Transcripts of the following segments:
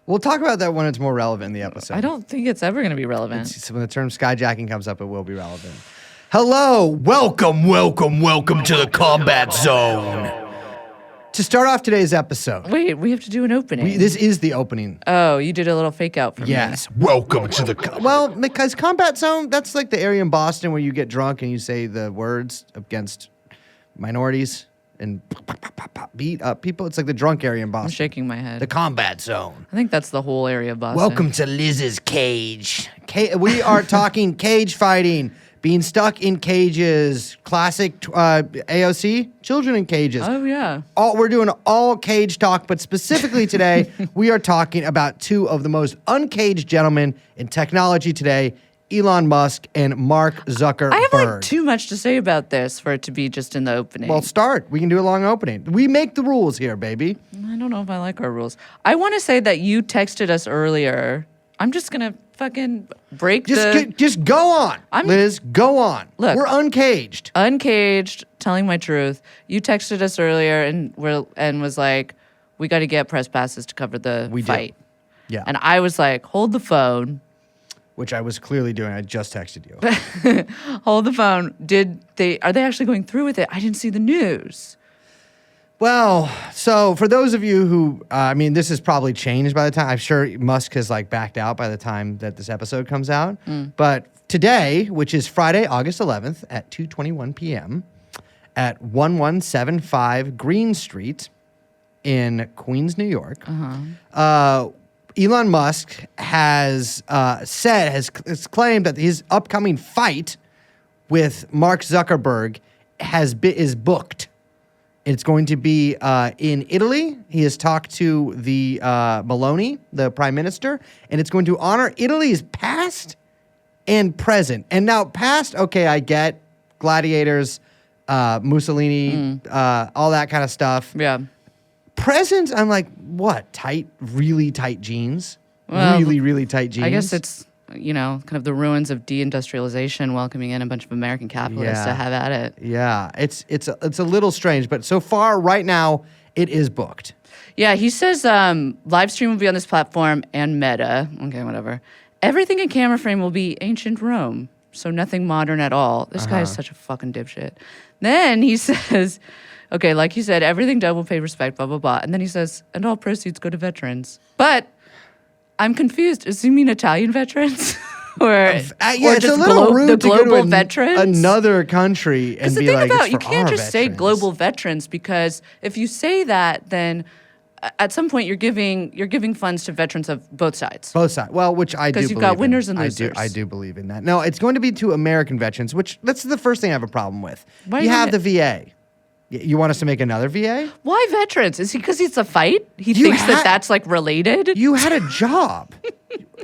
We'll talk about that when it's more relevant in the episode. I don't think it's ever going to be relevant. When the term skyjacking comes up, it will be relevant. Hello, welcome to the combat zone. To start off today's episode. Wait, we have to do an opening. This is the opening. Oh, you did a little fake out for me. Yes. Welcome to the... Well, because combat zone, that's like the area in Boston where you get drunk and you say the words against minorities and beat up people. It's like the drunk area in Boston. I'm shaking my head. The combat zone. I think that's the whole area of Boston. Welcome to Liz's cage. We are talking cage fighting. Being stuck in cages, classic AOC, children in cages. Oh, yeah. We're doing all cage talk, but specifically today, we are talking about two of the most uncaged gentlemen in technology today, Elon Musk and Mark Zuckerberg. I have like too much to say about this for it to be just in the opening. Well, start. We can do a long opening. We make the rules here, baby. I don't know if I like our rules. I want to say that you texted us earlier. I'm just going to fucking break Just go on, Liz. Go on. Look, we're uncaged. Uncaged, telling my truth. You texted us earlier and was like, we got to get press passes to cover the fight. Yeah. And I was like, hold the phone. Which I was clearly doing. I just texted you. Hold the phone. Are they actually going through with it? I didn't see the news. Well, so for those of you who, this has probably changed by the time. I'm sure Musk has backed out by the time that this episode comes out. But today, which is Friday, August 11th at 2:21 p.m. at 1175 Green Street in Queens, New York, Elon Musk has claimed that his upcoming fight with Mark Zuckerberg is booked. It's going to be in Italy. He has talked to the Meloni, the prime minister, and it's going to honor Italy's past and present. And now past, okay, I get gladiators, Mussolini, all that kind of stuff. Yeah. Present, I'm like, what? Really tight jeans? Well, really tight jeans? I guess it's, kind of the ruins of deindustrialization, welcoming in a bunch of American capitalists to have at it. Yeah, it's a little strange, but so far, right now, it is booked. Yeah, he says live stream will be on this platform and Meta. Okay, whatever. Everything in camera frame will be ancient Rome, so nothing modern at all. This guy is such a fucking dipshit. Then he says, okay, like you said, everything done will pay respect, blah, blah, blah. And then he says, and all proceeds go to veterans. But I'm confused. Does he mean Italian veterans? or it's just a little rude the to go global to veterans? Another country and be like, it's for you can't our just say veterans. global veterans, because if you say that, then at some point you're giving funds to veterans of both sides. Both sides. Well, which I do believe in. Because you've got winners and losers. I do believe in that. No, it's going to be to American veterans, which that's the first thing I have a problem with. Why you have the VA. You want us to make another VA? Why veterans? Is he because it's a fight? He thinks that's related? You had a job,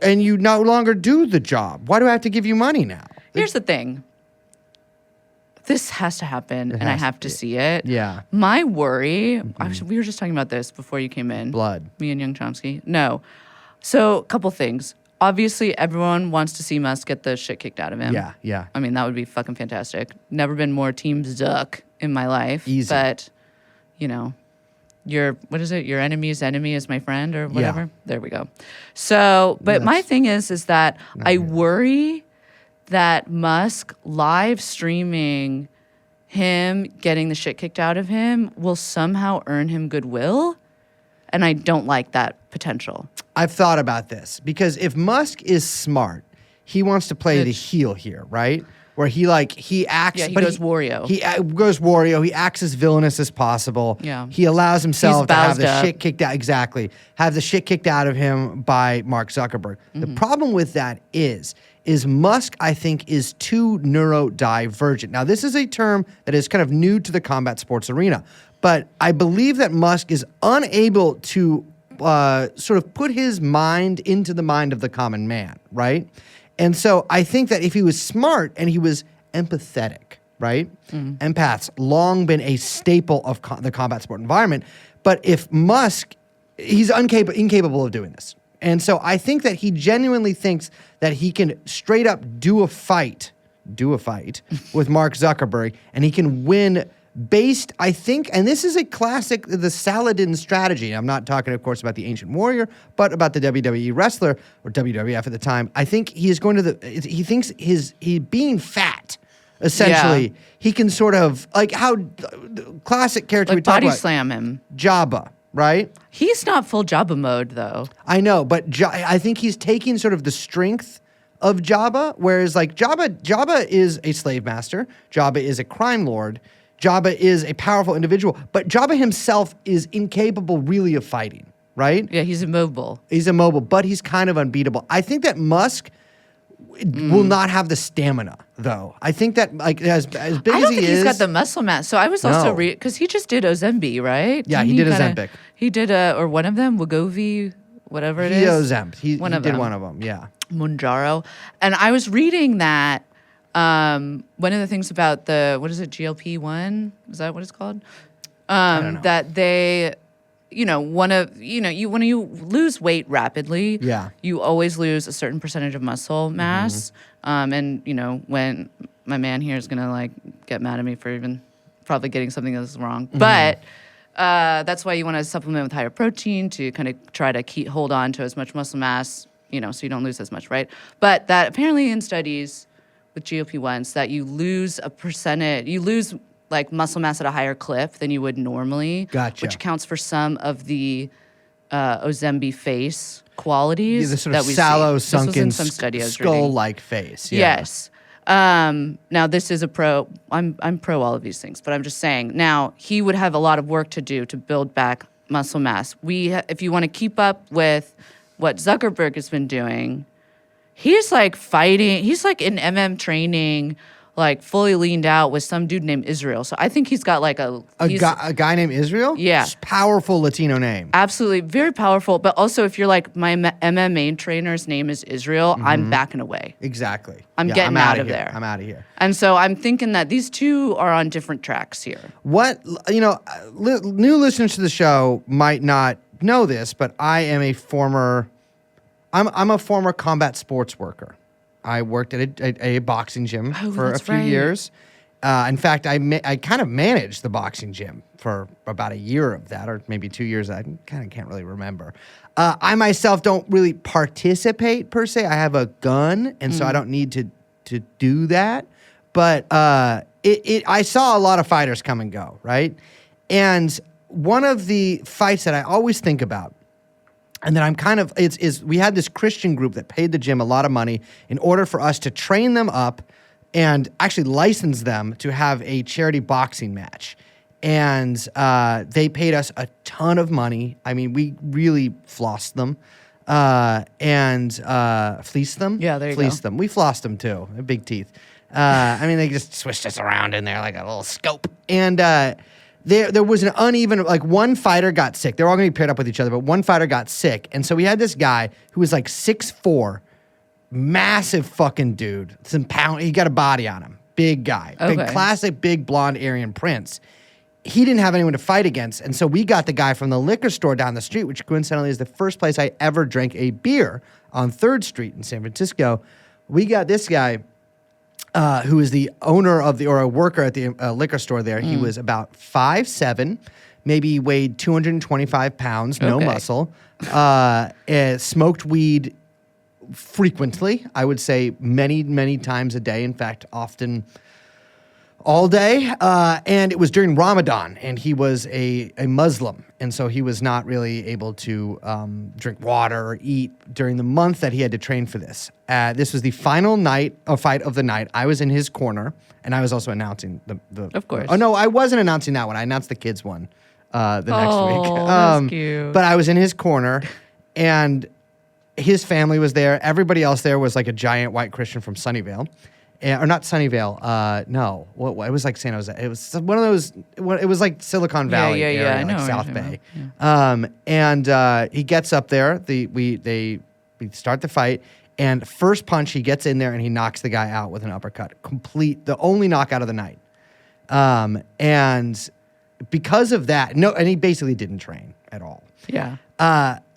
and you no longer do the job. Why do I have to give you money now? Here's the thing. This has to happen, and I have to see it. Yeah. My worry, we were just talking about this before you came in. Blood. Me and Young Chomsky. No. So, a couple things. Obviously, everyone wants to see Musk get the shit kicked out of him. Yeah. I mean, that would be fucking fantastic. Never been more Team Zuck in my life. Easy. But, your enemy's enemy is my friend or whatever. Yeah. There we go. So, but my thing is that I worry that Musk live streaming him getting the shit kicked out of him will somehow earn him goodwill. And I don't like that potential. I've thought about this because if Musk is smart, he wants to play the heel here, right? Where he acts. Yeah, he goes Wario. He goes Wario. He acts as villainous as possible. Yeah. He allows himself to have the up. shit kicked out. Exactly. Have the shit kicked out of him by Mark Zuckerberg. The problem with that is Musk, I think, is too neurodivergent. Now, this is a term that is kind of new to the combat sports arena, but I believe that Musk is unable to sort of put his mind into the mind of the common man, right? And so I think that if he was smart and he was empathetic, right? Empaths, long been a staple of the combat sport environment. But if Musk, he's incapable of doing this. And so I think that he genuinely thinks that he can straight up do a fight with Mark Zuckerberg, and he can win based, I think, and this is a classic, the Saladin strategy. I'm not talking, of course, about the ancient warrior, but about the WWE wrestler, or WWF at the time. I think he is going to he thinks he being fat, essentially, he can sort of, like how classic character we talk body about. slam him. Jabba, right? He's not full Jabba mode, though. I know, but I think he's taking sort of the strength of Jabba, whereas like Jabba is a slave master, Jabba is a crime lord, Jabba is a powerful individual, but Jabba himself is incapable really of fighting, right? Yeah, he's immobile. He's immobile, but he's kind of unbeatable. I think that Musk will not have the stamina, though. I think that like as big I don't as he think is, he's got the muscle mass. So I was also because he just did Ozembe, right? Yeah, Didn't he did Ozempic. He did or one of them, Wegovy, whatever it is. Ozemp. He One did of them. one of them. Yeah. Munjaro. And I was reading that one of the things about the, what is it, GLP-1? Is that what it's called? I don't know. That they, when you lose weight rapidly, you always lose a certain percentage of muscle mass. And, when my man here is going to like get mad at me for even probably getting something that's wrong. But that's why you want to supplement with higher protein to kind of try to hold on to as much muscle mass, so you don't lose as much, right? But that apparently in studies with GLP-1s that you lose like muscle mass at a higher clip than you would normally. Gotcha. Which accounts for some of the Ozembe face qualities. Yeah, the sort that of we sallow, see. sunken, Some study I was reading. skull-like face. Yeah. Yes. Now this is a pro. I'm pro all of these things, but I'm just saying. Now he would have a lot of work to do to build back muscle mass. If you want to keep up with what Zuckerberg has been doing, he's like fighting. He's like in MM training, like fully leaned out with some dude named Israel. So I think he's got like a guy named Israel? Yeah. Just powerful Latino name. Absolutely. Very powerful. But also if you're like, my MMA trainer's name is Israel, I'm backing away. Exactly. I'm getting out of here. there. I'm out of here. And so I'm thinking that these two are on different tracks here. What, new listeners to the show might not know this, but I am a former combat sports worker. I worked at a boxing gym for a few years. In fact, I kind of managed the boxing gym for about a year of that, or maybe 2 years. I kind of can't really remember. I myself don't really participate per se. I have a gun, and so I don't need to do that. But I saw a lot of fighters come and go, right? And one of the fights that I always think about, and then I'm kind of, we had this Christian group that paid the gym a lot of money in order for us to train them up and actually license them to have a charity boxing match. And they paid us a ton of money. I mean, we really flossed them and fleeced them. Yeah, there you fleeced go. them. We flossed them too, big teeth. They just swished us around in there like a little scope. And there was an uneven, like one fighter got sick. They're all going to be paired up with each other, but one fighter got sick. And so we had this guy who was like 6'4", massive fucking dude. He got a body on him. Big guy. Okay. Big, classic, big blonde Aryan prince. He didn't have anyone to fight against. And so we got the guy from the liquor store down the street, which coincidentally is the first place I ever drank a beer on 3rd Street in San Francisco. We got this guy who is the owner of or a worker at the liquor store there. He was about 5'7", maybe weighed 225 pounds, no muscle, smoked weed frequently, I would say many, many times a day. In fact, often all day. And it was during Ramadan, and he was a Muslim. And so he was not really able to drink water or eat during the month that he had to train for this. This was the final fight of the night. I was in his corner, and I was also announcing the. Of course. Oh, no, I wasn't announcing that one. I announced the kids one the next week. That's cute. But I was in his corner, and his family was there. Everybody else there was like a giant white Christian from Sunnyvale. Or not Sunnyvale, no. It was like San Jose. It was one of those, it was like Silicon Valley area, I know like South Bay. Yeah. And he gets up there, we start the fight, and first punch, he gets in there and he knocks the guy out with an uppercut. The only knockout of the night. And because of that, and he basically didn't train at all. Yeah.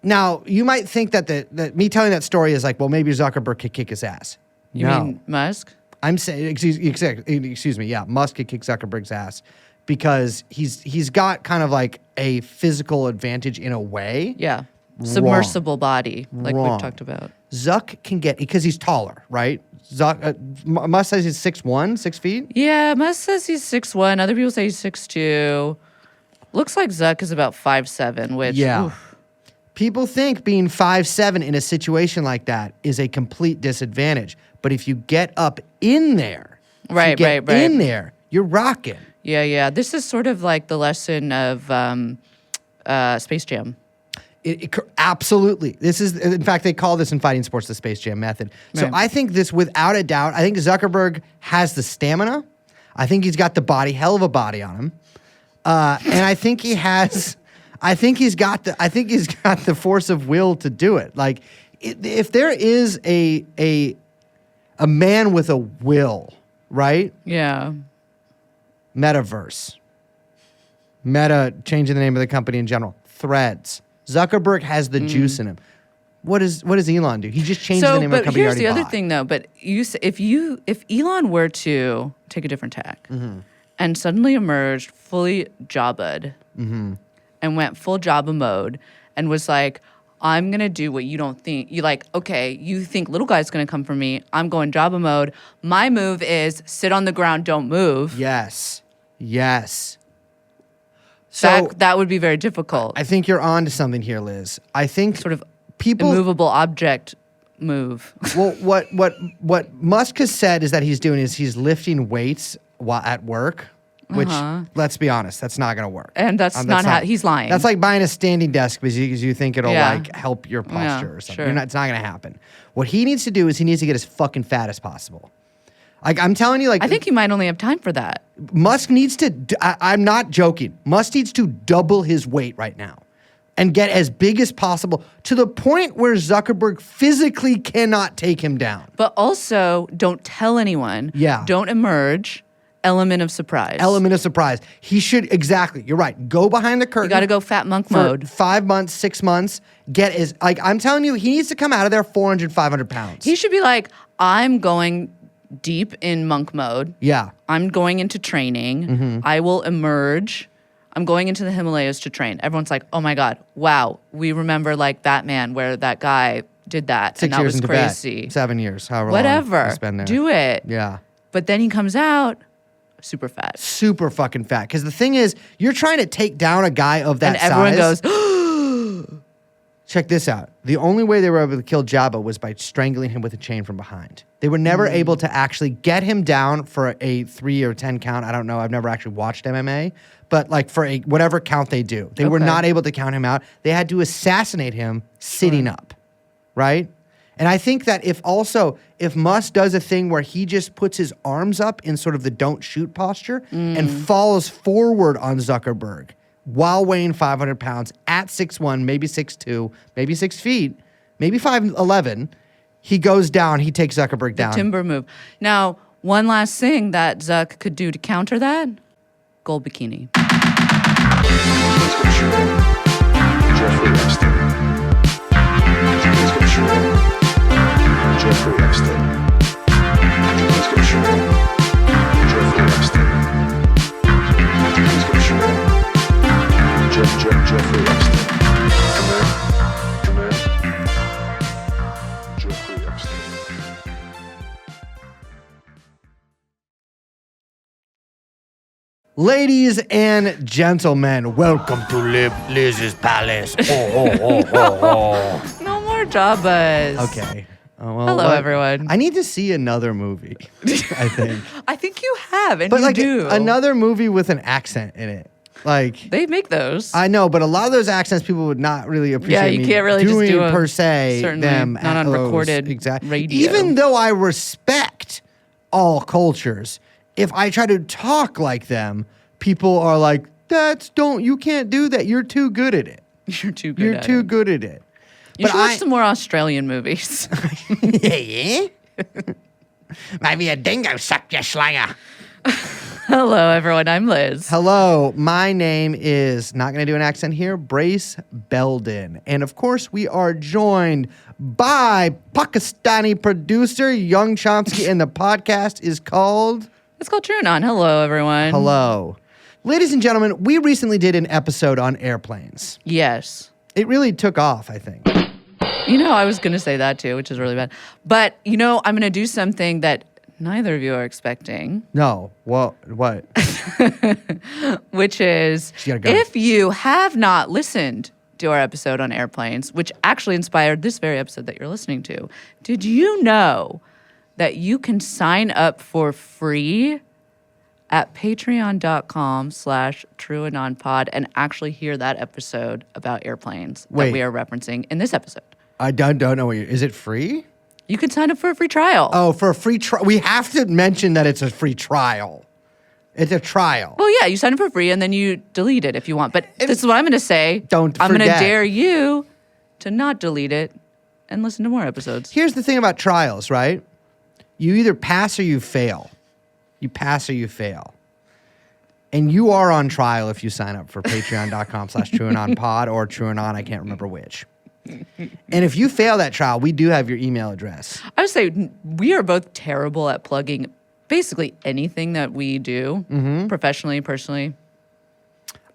Now, you might think that me telling that story is like, well, maybe Zuckerberg could kick his ass. You mean Musk? I'm saying, excuse me, yeah, Musk could kick Zuckerberg's ass because he's got kind of like a physical advantage in a way. Yeah. Submersible body, like Wrong. we've talked about. Zuck can get, because he's taller, right? Zuck, Musk says he's 6'1", 6 feet. Yeah, Musk says he's 6'1". Other people say he's 6'2". Looks like Zuck is about 5'7", which oof. People think being 5'7" in a situation like that is a complete disadvantage. But if you get up in there, right. in there, you're rocking. Yeah. This is sort of like the lesson of Space Jam. Absolutely. This is, in fact, they call this in fighting sports the Space Jam method. So Right. I think this, without a doubt, I think Zuckerberg has the stamina. I think he's got the body, hell of a body on him. And I think he has, I think he's got the force of will to do it. Like, if there is a man with a will, right? Yeah. Metaverse. Meta, changing the name of the company in general. Threads. Zuckerberg has the juice in him. What does Elon do? He just changed the name of the company. But here's the other bought. thing, though. But if Elon were to take a different tack and suddenly emerged fully Jabba and went full Jabba mode and was like, I'm gonna do what you don't think. You like, okay, you think little guy's gonna come for me. I'm going Jabba mode. My move is sit on the ground, don't move. Yes. So That would be very difficult. I think you're on to something here, Liz. I think Sort of people. immovable object move. Well, what Musk has said is that he's lifting weights while at work, which let's be honest, that's not going to work. And that's not how he's lying. That's like buying a standing desk because you think it'll Yeah. like help your posture or something. Sure. It's not going to happen. What he needs to do is he needs to get as fucking fat as possible. Like, I'm telling you, like, I think he might only have time for that. Musk needs to, I'm not joking. Musk needs to double his weight right now and get as big as possible to the point where Zuckerberg physically cannot take him down. But also, don't tell anyone. Yeah. Don't emerge. Element of surprise. Element of surprise. He should, exactly, you're right. Go behind the curtain. You got to go fat monk for mode. 5 months, 6 months. Get his, like, I'm telling you, he needs to come out of there 400, 500 pounds. He should be like, I'm going deep in monk mode. Yeah. I'm going into training. I will emerge. I'm going into the Himalayas to train. Everyone's like, oh my God, wow. We remember like Batman where that guy did that. 6 and that years was in crazy. Tibet. 7 years, however Whatever. long he's been there. Do it. Yeah. But then he comes out super fat. Super fucking fat. Because the thing is, you're trying to take down a guy of that And everyone size. goes, Check this out. The only way they were able to kill Jabba was by strangling him with a chain from behind. They were never able to actually get him down for a 3 or 10 count. I don't know. I've never actually watched MMA. But like for a whatever count they do. They were Okay. not able to count him out. They had to assassinate him sitting up. Right? And I think that if Musk does a thing where he just puts his arms up in sort of the don't shoot posture and falls forward on Zuckerberg while weighing 500 pounds at 6'1", maybe 6'2", maybe 6 feet, maybe 5'11", he goes down, he takes Zuckerberg down. timber move. Now, one last thing that Zuck could do to counter that, gold bikini. Jeffrey Epstein. Jeffrey Epstein. Jeffrey Epstein. Jeffrey Epstein. Come in. Jeffrey Epstein. Ladies and gentlemen, welcome to Liz's Palace. No more Jabbas. Okay. Oh, well, Hello, everyone. I need to see another movie, I think. I think you have, and But you like do. another movie with an accent in it. Like, They make those. I know, but a lot of those accents people would not really appreciate. you me can't really just doing do a- per se certainly them not on those. recorded radio. Even though I respect all cultures, if I try to talk like them, people are like, you can't do that. You're too good at it. You're too good You're at too it. good at it. You should watch some more Australian movies. yeah. Maybe a dingo sucked your slanger. Hello, everyone. I'm Liz. Hello, my name is, not going to do an accent here, Brace Belden. And of course, we are joined by Pakistani producer Young Chomsky, and the podcast is called It's called TrueAnon. Hello, everyone. Hello. Ladies and gentlemen, we recently did an episode on airplanes. Yes. It really took off, I think. I was going to say that too, which is really bad. But, I'm going to do something that neither of you are expecting. No. Well, what? Which is, She's got a gun. if you have not listened to our episode on airplanes, which actually inspired this very episode that you're listening to, did you know that you can sign up for free at patreon.com/TrueAnonPod and actually hear that episode about airplanes Wait. that we are referencing in this episode? I don't know what is it free? You can sign up for a free trial. Oh, for a free trial. We have to mention that it's a free trial. It's a trial. Well, yeah, you sign up for free and then you delete it if you want. But this is what I'm going to say. Don't I'm going to forget. dare you to not delete it and listen to more episodes. Here's the thing about trials, right? You either pass or you fail. You pass or you fail. And you are on trial if you sign up for patreon.com/TrueAnonPod or TrueAnon, I can't remember which. And if you fail that trial, we do have your email address. I would say we are both terrible at plugging basically anything that we do professionally, personally.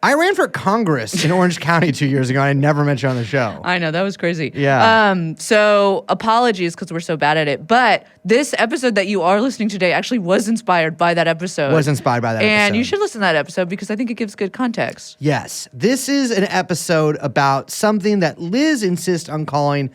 I ran for Congress in Orange County 2 years ago, and I never mentioned on the show. I know, that was crazy. Yeah. So apologies because we're so bad at it. But this episode that you are listening to today actually was inspired by that episode. Was inspired by that and episode. you should listen to that episode because I think it gives good context. Yes. This is an episode about something that Liz insists on calling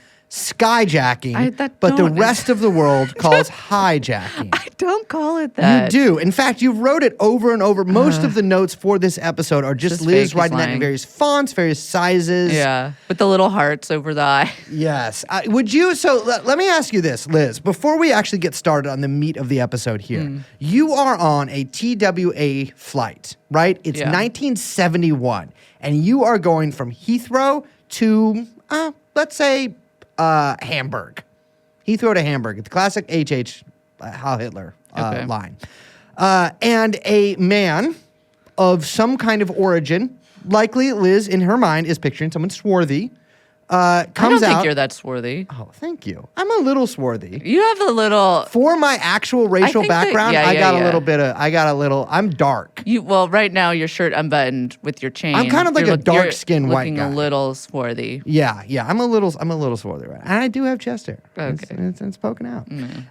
skyjacking, but the rest of the world calls hijacking. I don't call it that. You do. In fact, you wrote it over and over. Most of the notes for this episode are just Liz fake, writing he's that in lying. various fonts, various sizes. Yeah, with the little hearts over the eye. Yes. Would you? So let me ask you this, Liz. Before we actually get started on the meat of the episode here, you are on a TWA flight, right? It's Yeah. 1971, and you are going from Heathrow to, let's say, Hamburg. Heathrow to Hamburg. The classic HH Heil Hitler Okay. line. And a man of some kind of origin, likely Liz in her mind is picturing someone swarthy, I comes don't out. think you're that swarthy. Oh, thank you. I'm a little swarthy. You have a little. For my actual racial think that- background, yeah, I yeah, got a yeah. little bit of, I'm dark. Well, right now your shirt unbuttoned with your chain. I'm kind of like You're a dark-skinned white looking guy. a little swarthy. Yeah, I'm a little swarthy, right? And I do have chest hair. Okay. It's poking out. And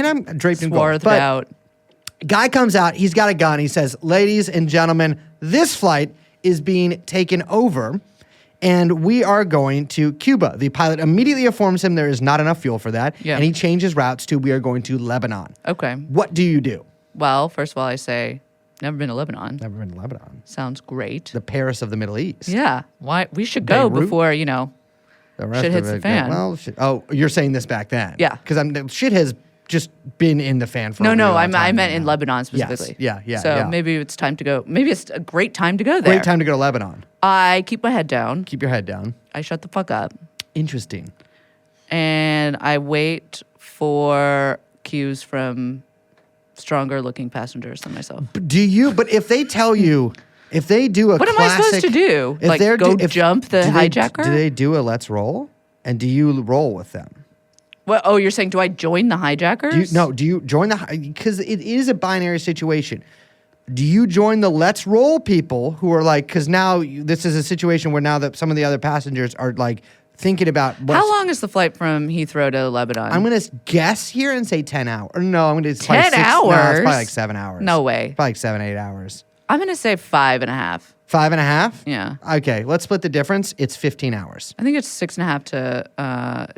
I'm draped in gold. Swarthed But out. guy comes out, he's got a gun. He says, ladies and gentlemen, this flight is being taken over. And we are going to Cuba. The pilot immediately informs him there is not enough fuel for that. Yeah. And he changes routes to we are going to Lebanon. Okay. What do you do? Well, first of all, I say, never been to Lebanon. Never been to Lebanon. Sounds great. The Paris of the Middle East. Yeah. Why? We should go Beirut? before, The rest Shit of hits it, the fan. Well, you're saying this back then. Yeah. Because shit has just been in the fan for a No, really long I time meant in now. Lebanon specifically. Yes. Yeah. So maybe it's time to go. Maybe it's a great time to go there. Great time to go to Lebanon. I keep my head down. Keep your head down. I shut the fuck up. Interesting. And I wait for cues from stronger looking passengers than myself. But if they tell you, if they do a What am I supposed to do? if Like they're go do- if- jump the do they- hijacker? Do they do a let's roll? And do you roll with them? What? Oh, you're saying do I join the hijackers? Do you join because it is a binary situation. Do you join the let's roll people who are like, because now this is a situation where now that some of the other passengers are like thinking about How long is the flight from Heathrow to Lebanon? I'm going to guess here and say 10 hours. No, I'm going to 10 No, it's hours? probably like 7 hours. No way. Probably like 7, 8 hours. I'm going to say 5.5. 5.5? Yeah. Okay, let's split the difference. It's 15 hours. I think it's 6.5 to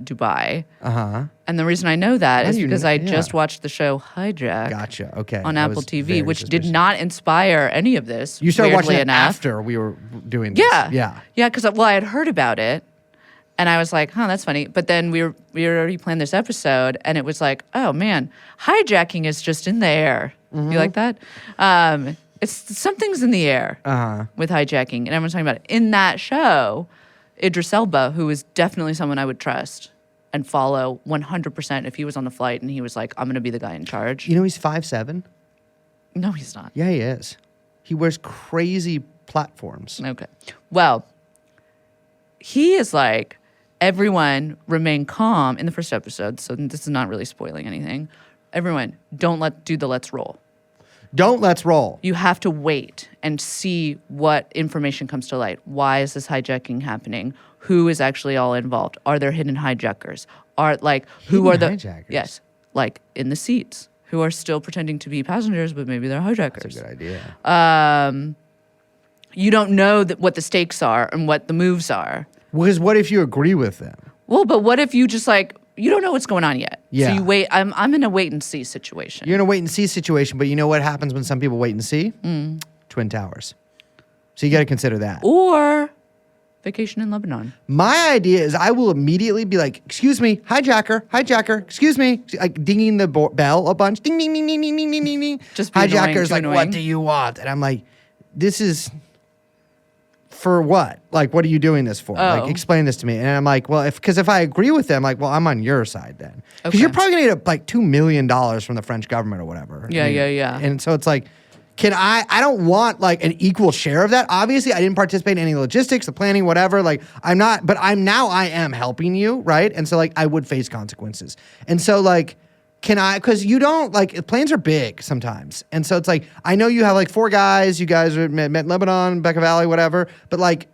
Dubai. Uh-huh. And the reason I know that How is do you because kn- I yeah. just watched the show Hijack Gotcha. Okay. on I Apple was TV, very which suspicious. did not inspire any of this. You started watching weirdly it enough. after we were doing this. Yeah. Yeah, because, I had heard about it. And I was like, that's funny. But then we already planned this episode, and it was like, oh, man, hijacking is just in the air. Mm-hmm. You like that? Something's in the air with hijacking. And everyone's talking about it. In that show, Idris Elba, who is definitely someone I would trust and follow 100% if he was on the flight and he was like, I'm going to be the guy in charge. You know he's 5'7"? No, he's not. Yeah, he is. He wears crazy platforms. Okay. Well, he is like, everyone remain calm in the first episode. So this is not really spoiling anything. Everyone, don't do the let's roll. Don't let's roll. You have to wait and see what information comes to light. Why is this hijacking happening? Who is actually all involved? Are there hidden hijackers? Who are the hijackers? Yes, like in the seats, who are still pretending to be passengers, but maybe they're hijackers. That's a good idea. You don't know what the stakes are and what the moves are. Because what if you agree with them? Well, but what if you just you don't know what's going on yet? Yeah. So you wait. I'm in a wait and see situation. You're in a wait and see situation, but you know what happens when some people wait and see? Twin Towers. So you got to consider that. Or Vacation in Lebanon. My idea is I will immediately be like, excuse me, hijacker, excuse me, like dinging the bell a bunch. Ding, ding, ding, ding, ding, ding, ding, ding. Just be annoying, Hijacker's too like, annoying. what do you want? And I'm like, this is for what? Like, what are you doing this for? Like, Oh. explain this to me. And I'm like, well, because if I agree with them, like, well, I'm on your side then. Because Okay. you're probably going to get like $2 million from the French government or whatever. Yeah, yeah. And so it's like, I don't want like an equal share of that. Obviously, I didn't participate in any logistics, the planning, whatever. Like, I am helping you, right? And so like, I would face consequences. And so like, because you don't, like, planes are big sometimes. And so it's like, I know you have like 4 guys, you guys met in Lebanon, Becca Valley, whatever, but like,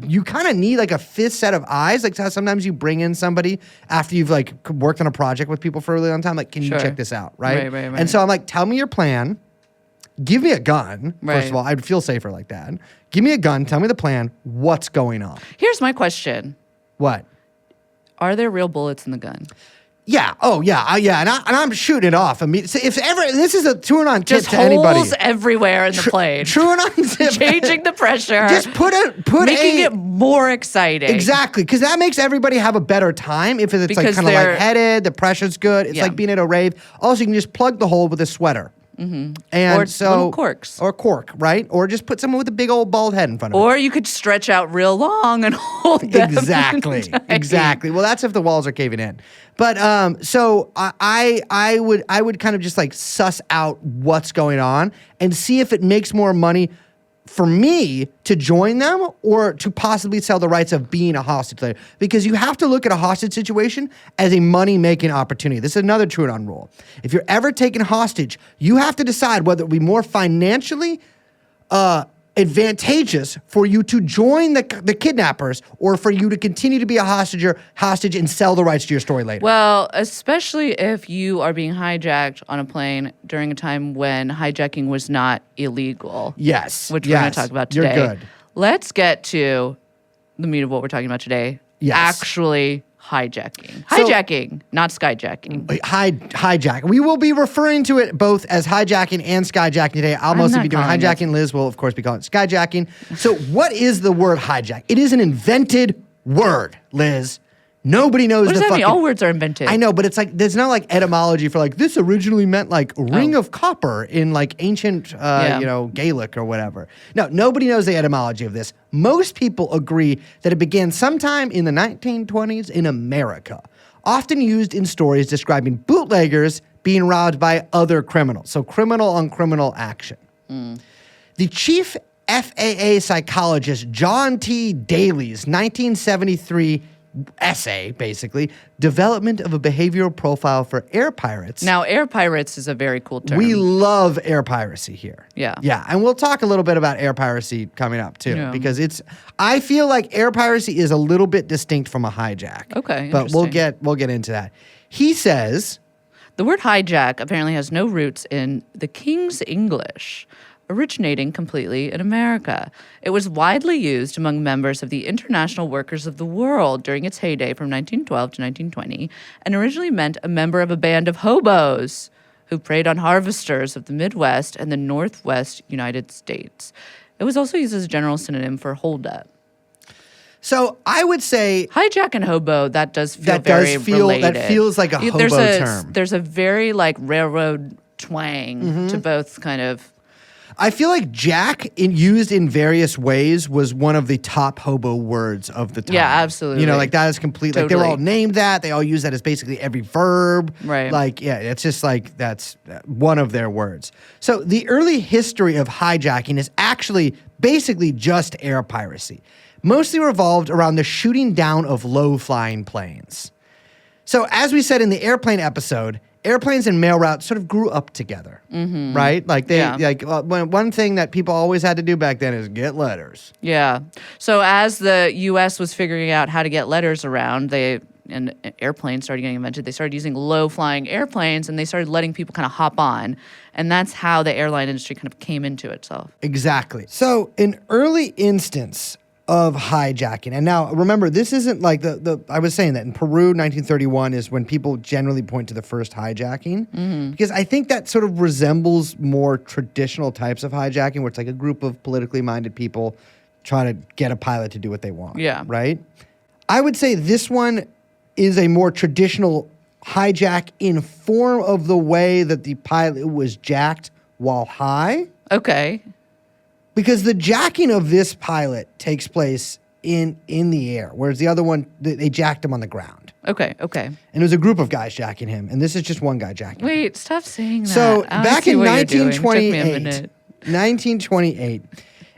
you kind of need like a 5th set of eyes. Like, sometimes you bring in somebody after you've like worked on a project with people for a really long time. Like, can Sure. you check this out, right? Right. And so I'm like, tell me your plan. Give me a gun, Right. first of all. I'd feel safer like that. Give me a gun. Tell me the plan. What's going on? Here's my question. What? Are there real bullets in the gun? Yeah. Oh, yeah. Yeah. And I'm shooting it off. I mean, so if ever, this is a TrueAnon tip Just to holes anybody. everywhere in the plane. TrueAnon tip. Changing the pressure. Just making it more exciting. Exactly, because that makes everybody have a better time. If it's like Because kind of they're- lightheaded, the pressure's good. It's Yeah. like being at a rave. Also, you can just plug the hole with a sweater. And Or so, little corks. Or cork, right? Or just put someone with a big old bald head in front of it. Or you could stretch out real long and hold them. Exactly. tight. Exactly. Well, that's if the walls are caving in. But so I would kind of just like suss out what's going on and see if it makes more money for me to join them or to possibly sell the rights of being a hostage later. Because you have to look at a hostage situation as a money-making opportunity. This is another TrueAnon rule. If you're ever taken hostage, you have to decide whether it will be more financially advantageous for you to join the kidnappers or for you to continue to be a hostage and sell the rights to your story later. Well, especially if you are being hijacked on a plane during a time when hijacking was not illegal. Yes. Which we're going to talk about today. You're good. Let's get to the meat of what we're talking about today. Yes. Actually hijacking. So- Hijacking, not skyjacking. Hijack. We will be referring to it both as hijacking and skyjacking today. I'll mostly not be doing calling it- hijacking. Liz will, of course, be calling it skyjacking. So, what is the word hijack? It is an invented word, Liz. Nobody knows What does the that fucking. mean? All words are invented. I know, but it's like there's no like etymology for like this originally meant like ring of copper in like ancient, Gaelic or whatever. No, nobody knows the etymology of this. Most people agree that it began sometime in the 1920s in America, often used in stories describing bootleggers being robbed by other criminals. So criminal on criminal action. The chief FAA psychologist John T. Daly's 1973 essay, basically, Development of a Behavioral Profile for Air Pirates. Now, air pirates is a very cool term. We love air piracy here. Yeah. Yeah, and we'll talk a little bit about air piracy coming up too, Yeah. because I feel like air piracy is a little bit distinct from a hijack. Okay, But we'll interesting. get into that. He says, The word hijack apparently has no roots in the King's English, originating completely in America. It was widely used among members of the International Workers of the World during its heyday from 1912 to 1920, and originally meant a member of a band of hobos who preyed on harvesters of the Midwest and the Northwest United States. It was also used as a general synonym for holdup. so I would say Hijack and hobo, that does feel That does very feel- that related. feels like a There's hobo term. There's a very like railroad twang Mm-hmm. to both kind of. I feel like jack, used in various ways, was one of the top hobo words of the time. Yeah, absolutely. You know, like that is complete. Like they were all Totally. named that. They all use that as basically every verb. Right. Like, yeah, it's just like that's one of their words. So the early history of hijacking is actually basically just air piracy, mostly revolved around the shooting down of low-flying planes. So as we said in the airplane episode, airplanes and mail routes sort of grew up together, right? Like one thing that people always had to do back then is get letters. Yeah. So as the U.S. was figuring out how to get letters around, and airplanes started getting invented. They started using low-flying airplanes, and they started letting people kind of hop on. And that's how the airline industry kind of came into itself. Exactly. So an early instance of hijacking, and now remember, this isn't like I was saying that in Peru, 1931 is when people generally point to the first hijacking, because I think that sort of resembles more traditional types of hijacking, where it's like a group of politically minded people try to get a pilot to do what they want. Yeah. Right? I would say this one is a more traditional hijack in form of the way that the pilot was jacked while high. Okay. Because the jacking of this pilot takes place in the air, whereas the other one, they jacked him on the ground. Okay. And it was a group of guys jacking him, and this is just one guy jacking him. Wait, stop saying that. So I back see in what you're doing. Took me a 1928, minute.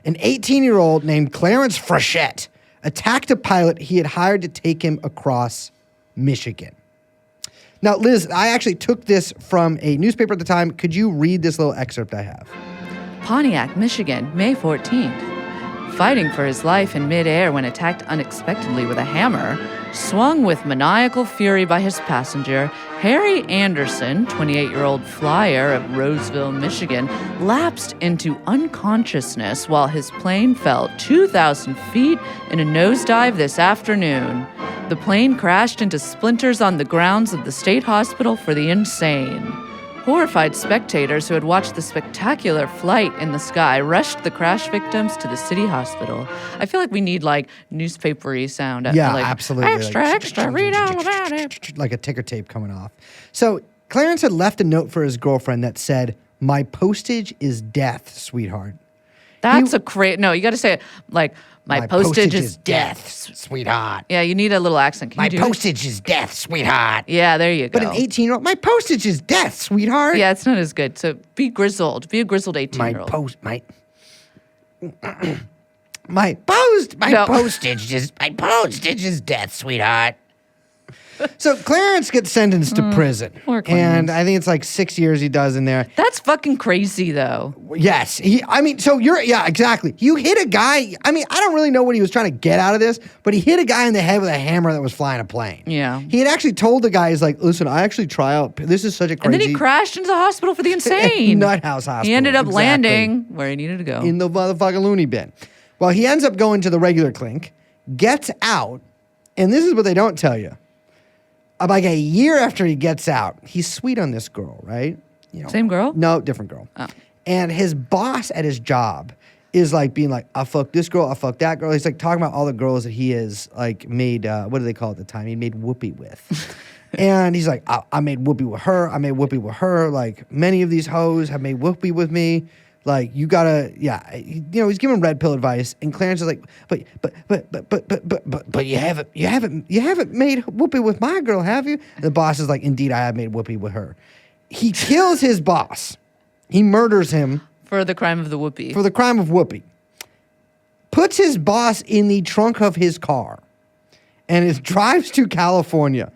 an 18-year-old named Clarence Frechette attacked a pilot he had hired to take him across Michigan. Now, Liz, I actually took this from a newspaper at the time. Could you read this little excerpt I have? Pontiac, Michigan, May 14th. Fighting for his life in midair when attacked unexpectedly with a hammer, swung with maniacal fury by his passenger, Harry Anderson, 28-year-old flyer of Roseville, Michigan, lapsed into unconsciousness while his plane fell 2,000 feet in a nosedive this afternoon. The plane crashed into splinters on the grounds of the State Hospital for the Insane. Horrified spectators who had watched the spectacular flight in the sky rushed the crash victims to the city hospital. I feel like we need like newspapery sound. Yeah, like, absolutely. Extra, read all about it. Like a ticker tape coming off. So Clarence had left a note for his girlfriend that said, "My postage is death, sweetheart." That's a great, no, you got to say it like, my postage is death. Sweetheart. Yeah, you need a little accent. Can My you do postage is death, sweetheart. Yeah, there you go. But an 18-year-old, my postage is death, sweetheart. Yeah, it's not as good. So be grizzled. Be a grizzled 18-year-old. My postage is death, sweetheart. So Clarence gets sentenced to prison. Poor Clarence. And I think it's like 6 years he does in there. That's fucking crazy, though. Yes. Exactly. You hit a guy. I mean, I don't really know what he was trying to get out of this, but he hit a guy in the head with a hammer that was flying a plane. Yeah. He had actually told the guy, he's like, listen, I actually try out. This is such a crazy. And then he crashed into the hospital for the insane. Nut house hospital. He ended up Exactly. landing where he needed to go. In the motherfucking loony bin. Well, he ends up going to the regular clink, gets out, and this is what they don't tell you. Like a year after he gets out, he's sweet on this girl, right? Same girl? No, different girl. Oh. And his boss at his job is like being like, I fuck this girl, I fuck that girl. He's like talking about all the girls that he has like made, what do they call it at the time? He made whoopee with. And he's like, I made whoopee with her. I made whoopee with her. Like many of these hoes have made whoopee with me. Like you gotta, he's giving red pill advice, and Clarence is like, but you haven't made whoopee with my girl, have you? And the boss is like, indeed, I have made whoopee with her. He kills his boss. He murders him For the crime of the whoopee. for the crime of whoopee. Puts his boss in the trunk of his car, and drives to California.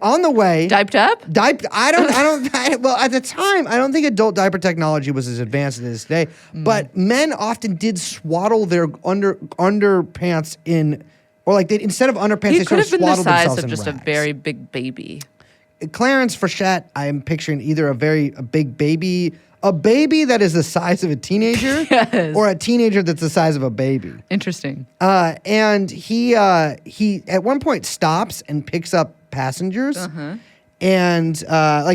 On the way, Diped up? Well, at the time, I don't think adult diaper technology was as advanced as it is today. But men often did swaddle their underpants in, or like instead of underpants, He they could sort of have been the swaddled size themselves of in just a rags. very big baby. Clarence Frechette, I am picturing either a big baby, a baby that is the size of a teenager, Yes. or a teenager that's the size of a baby. Interesting. And he at one point stops and picks up passengers. And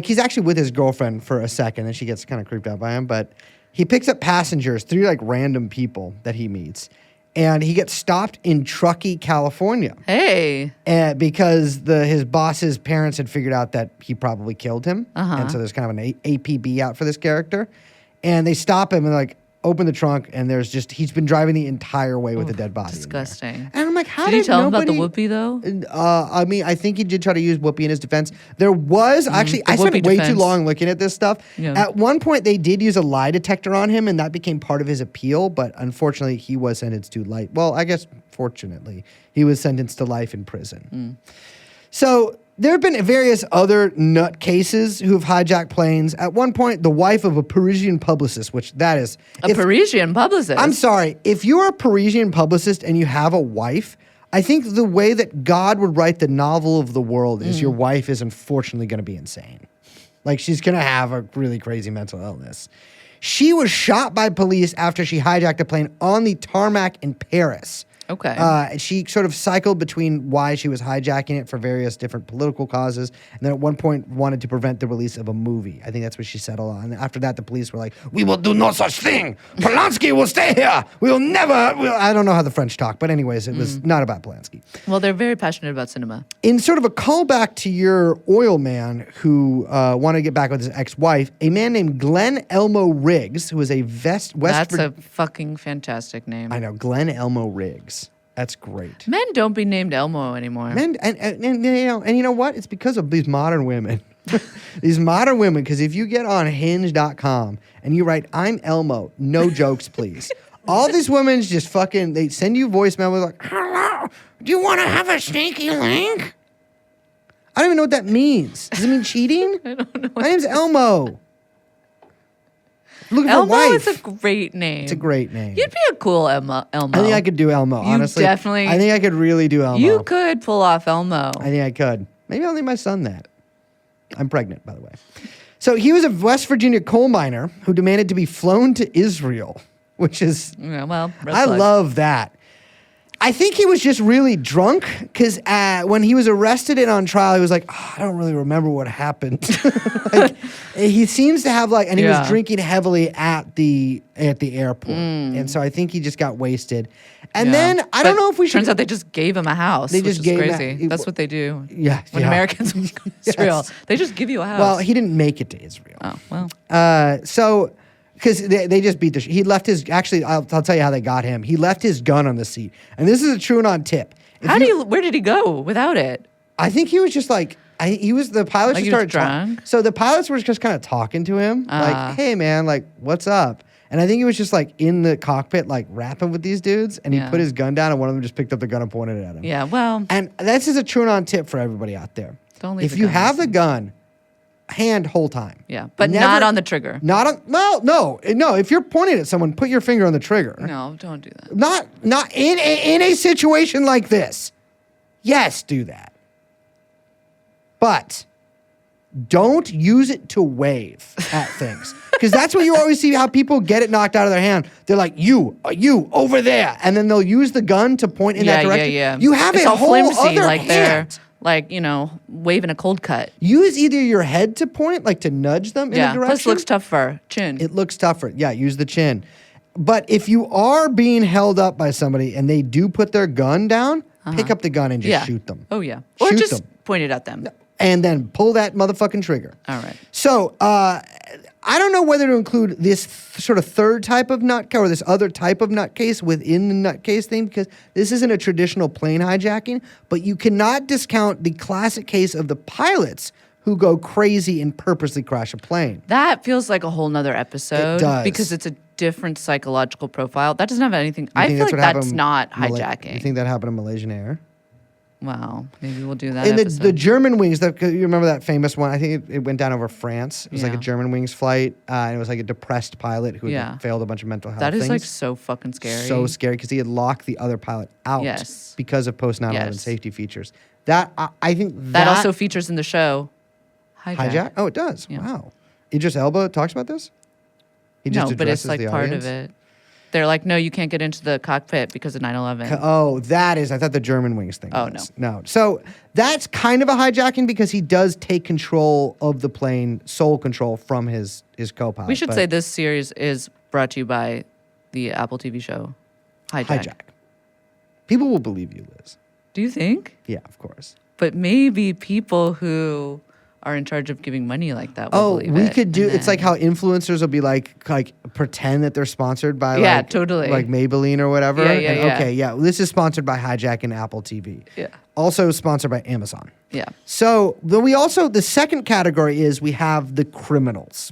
he's actually with his girlfriend for a second, and she gets kind of creeped out by him. But he picks up passengers, 3 like random people that he meets, and he gets stopped in Truckee, California. Hey. Because his boss's parents had figured out that he probably killed him, and so there's kind of an APB out for this character. And they stop him and like open the trunk, and he's been driving the entire way with a dead body. Disgusting. In there. And I'm like, how Did he tell him about the whoopee, though? I mean, I think he did try to use whoopee in his defense. There was actually, I spent whoopee way too defense. long looking at this stuff. Yeah. At one point, they did use a lie detector on him, and that became part of his appeal. But unfortunately, he was sentenced to life. Well, I guess fortunately, he was sentenced to life in prison. So There have been various other nutcases who've hijacked planes. At one point, the wife of a Parisian publicist, which that is... Parisian publicist? I'm sorry. If you're a Parisian publicist and you have a wife, I think the way that God would write the novel of the world is your wife is unfortunately going to be insane. Like, she's going to have a really crazy mental illness. She was shot by police after she hijacked a plane on the tarmac in Paris. Okay. She sort of cycled between why she was hijacking it for various different political causes, and then at one point wanted to prevent the release of a movie. I think that's what she settled on. And after that, the police were like, "We will do no such thing. Polanski will stay here. We will never." I don't know how the French talk, but anyways, it was not about Polanski. Well, they're very passionate about cinema. In sort of a callback to your oil man who wanted to get back with his ex-wife, a man named Glenn Elmo Riggs, who was a That's a fucking fantastic name. I know, Glenn Elmo Riggs. That's great. Men don't be named Elmo anymore. Men, and you know what? It's because of these modern women. These modern women, because if you get on hinge.com and you write, "I'm Elmo, no jokes, please." All these women just fucking, they send you voicemail with like, "Hello, do you want to have a sneaky link?" I don't even know what that means. Does it mean cheating? I don't know. My name's Elmo. Looking for a Elmo wife. is a great name. It's a great name. You'd be a cool Elmo. I think I could do Elmo, honestly. Definitely. I think I could really do Elmo. You could pull off Elmo. I think I could. Maybe I'll name my son that. I'm pregnant, by the way. So he was a West Virginia coal miner who demanded to be flown to Israel, which is... Yeah, well, I love that. I think he was just really drunk because when he was arrested and on trial, he was like, "Oh, I don't really remember what happened." Like, he seems to have and he was drinking heavily at the airport, and so I think he just got wasted. And then I don't know if we should. Turns out they just gave him a house. They just gave him crazy. That's what they do. Yeah, when Americans go to Israel, they just give you a house. Well, he didn't make it to Israel. Oh well. So. Because they just beat the he left his, actually, I'll tell you how they got him. He left his gun on the seat. And this is a TrueAnon tip. Where did he go without it? I think he was just the pilots just started drunk? So the pilots were just kind of talking to him. Like, "Hey man, what's up?" And I think he was just in the cockpit, rapping with these dudes. And he put his gun down and one of them just picked up the gun and pointed it at him. Yeah, well. And this is a TrueAnon tip for everybody out there. Don't leave If you have the gun, hand whole time. Yeah, but not on the trigger. No. If you're pointing at someone, put your finger on the trigger. No, don't do that. Not in a situation like this. Yes, do that. But don't use it to wave at things. Because that's what you always see how people get it knocked out of their hand. They're like, you over there. And then they'll use the gun to point in that direction. Yeah. You have it's a all whole flimsy, other like hand. they're waving a cold cut. Use either your head to point, to nudge them in a direction. Plus looks tougher. Chin. It looks tougher. Yeah, use the chin. But if you are being held up by somebody and they do put their gun down, pick up the gun and just shoot them. Oh, yeah. Or Shoot just them. point it at them. And then pull that motherfucking trigger. All right. So, I don't know whether to include this sort of third type of nutcase or this other type of nutcase within the nutcase thing, because this isn't a traditional plane hijacking, but you cannot discount the classic case of the pilots who go crazy and purposely crash a plane. That feels like a whole nother episode. It does. Because it's a different psychological profile. That doesn't have anything. I feel like that's not hijacking. You think that happened in Malaysian Air? Wow. Maybe we'll do that And episode. the German wings, you remember that famous one? I think it went down over France. It was like a Yeah. German wings flight. And it was like a depressed pilot who Yeah. had failed a bunch of mental health That is things. so fucking scary. So scary because he had locked the other pilot out Yes. because of post 9/11 Yes. safety features. That I think That also features in the show. hijack. Oh, it does. Yeah. Wow. Idris Elba talks about this. He just No, but it's addresses the part audience? of it. They're like, no, you can't get into the cockpit because of 9/11. Oh, that is. I thought the German wings thing. Oh, was. No. So that's kind of a hijacking because he does take control of the plane, sole control from his co-pilot. We should say this series is brought to you by the Apple TV show Hijack. People will believe you, Liz. Do you think? Yeah, of course. But maybe people who are in charge of giving money like that will Oh, believe we it. could do. And It's like then- how influencers will be like pretend that they're sponsored by Yeah, totally. like Maybelline or whatever. Yeah, And, yeah. Okay, yeah. This is sponsored by Hijack and Apple TV. Yeah. Also sponsored by Amazon. Yeah. So the second category is we have the criminals.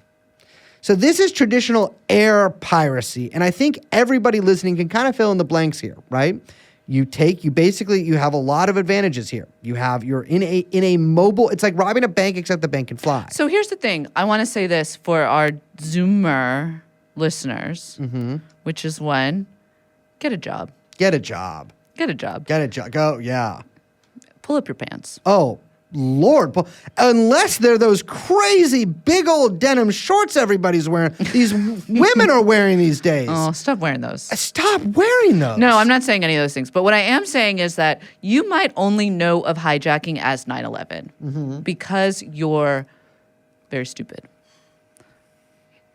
So this is traditional air piracy, and I think everybody listening can kind of fill in the blanks here, right? You have a lot of advantages here. You're in a mobile, it's like robbing a bank except the bank can fly. So here's the thing. I want to say this for our Zoomer listeners, which is one, get a job. Get a job. Get a job. Get a job. Go, yeah. Pull up your pants. Oh, Lord. Unless they're those crazy big old denim shorts everybody's wearing. These women are wearing these days. Oh, stop wearing those. Stop wearing those. No, I'm not saying any of those things. But what I am saying is that you might only know of hijacking as 9/11 because you're very stupid.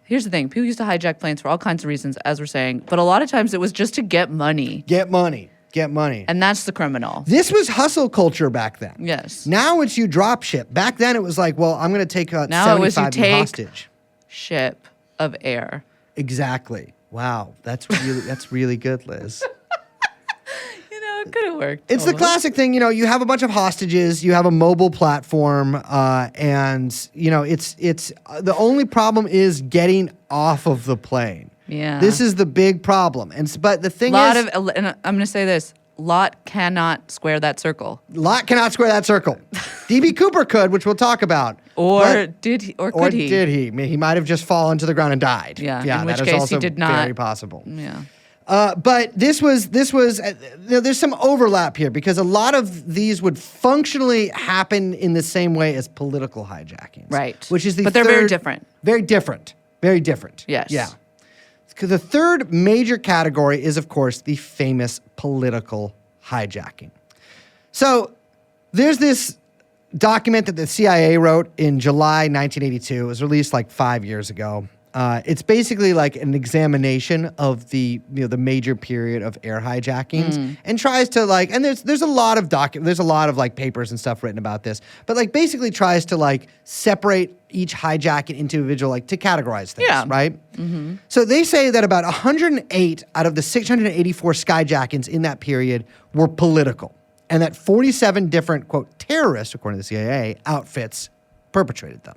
Here's the thing. People used to hijack planes for all kinds of reasons, as we're saying. But a lot of times it was just to get money. Get money. Get money. And that's the criminal. This was hustle culture back then. Yes. Now it's you drop ship. Back then it was like, well, I'm going to take now it was you 75 take hostage. Ship of air. Exactly. Wow. That's really good, Liz. It could have worked. It's the classic thing, you have a bunch of hostages, you have a mobile platform, and it's the only problem is getting off of the plane. Yeah. This is the big problem. But the thing and I'm going to say this, Lot cannot square that circle. Lot cannot square that circle. DB Cooper could, which we'll talk about. Did he? Or could he? Did he? He might have just fallen to the ground and died. Yeah. In which that is case also he did not. very possible. Yeah. But this was there's some overlap here because a lot of these would functionally happen in the same way as political hijackings. Right. Which is But they're very different. Very different. Very different. Yes. Yeah. The third major category is, of course, the famous political hijacking. So there's this document that the CIA wrote in July 1982. It was released like 5 years ago. It's basically like an examination of the major period of air hijackings and tries to and there's a lot of papers and stuff written about this, but basically tries to separate each hijacking into individual to categorize things, right? Mm-hmm. So they say that about 108 out of the 684 skyjackings in that period were political, and that 47 different quote terrorists, according to the CIA, outfits perpetrated them.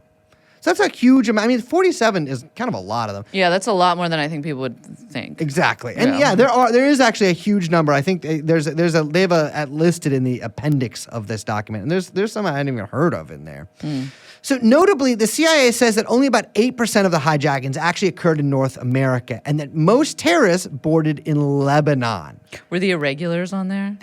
So that's a huge amount. I mean, 47 is kind of a lot of them. Yeah, that's a lot more than I think people would think. Exactly. And there is actually a huge number. I think they have listed in the appendix of this document. And there's some I hadn't even heard of in there. So notably, the CIA says that only about 8% of the hijackings actually occurred in North America, and that most terrorists boarded in Lebanon. Were the irregulars on there?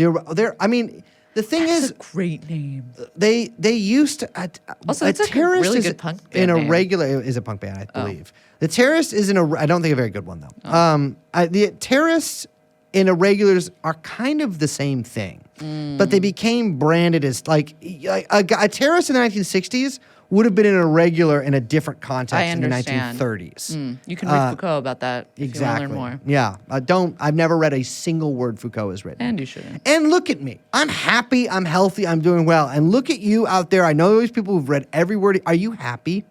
The thing That's a great name. They used to Also, that's a really good punk band in a name. regular is a punk band, I believe. The terrorist is I don't think a very good one though. The terrorists and irregulars are kind of the same thing, but they became branded as a terrorist in the 1960s would have been an irregular in a different context in the 1930s. You can read Foucault about that if you want to learn more. Yeah. I've never read a single word Foucault has written. And you shouldn't. And look at me. I'm happy, I'm healthy, I'm doing well. And look at you out there. I know these people who've read every word. Are you happy?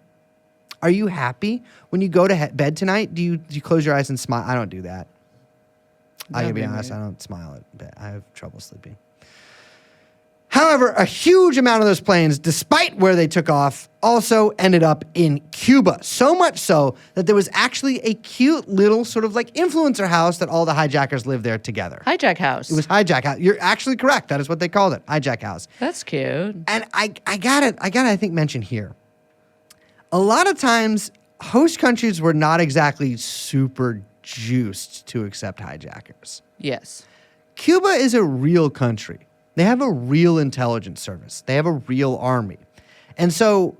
Are you happy? When you go to bed tonight, do you close your eyes and smile? I don't do that. I gotta be honest, I don't smile at bed. I have trouble sleeping. However, a huge amount of those planes, despite where they took off, also ended up in Cuba. So much so that there was actually a cute little sort of influencer house that all the hijackers lived there together. Hijack House. It was Hijack House. You're actually correct. That is what they called it, Hijack House. That's cute. And I gotta mention here, a lot of times host countries were not exactly super juiced to accept hijackers. Yes. Cuba is a real country. They have a real intelligence service. They have a real army. And so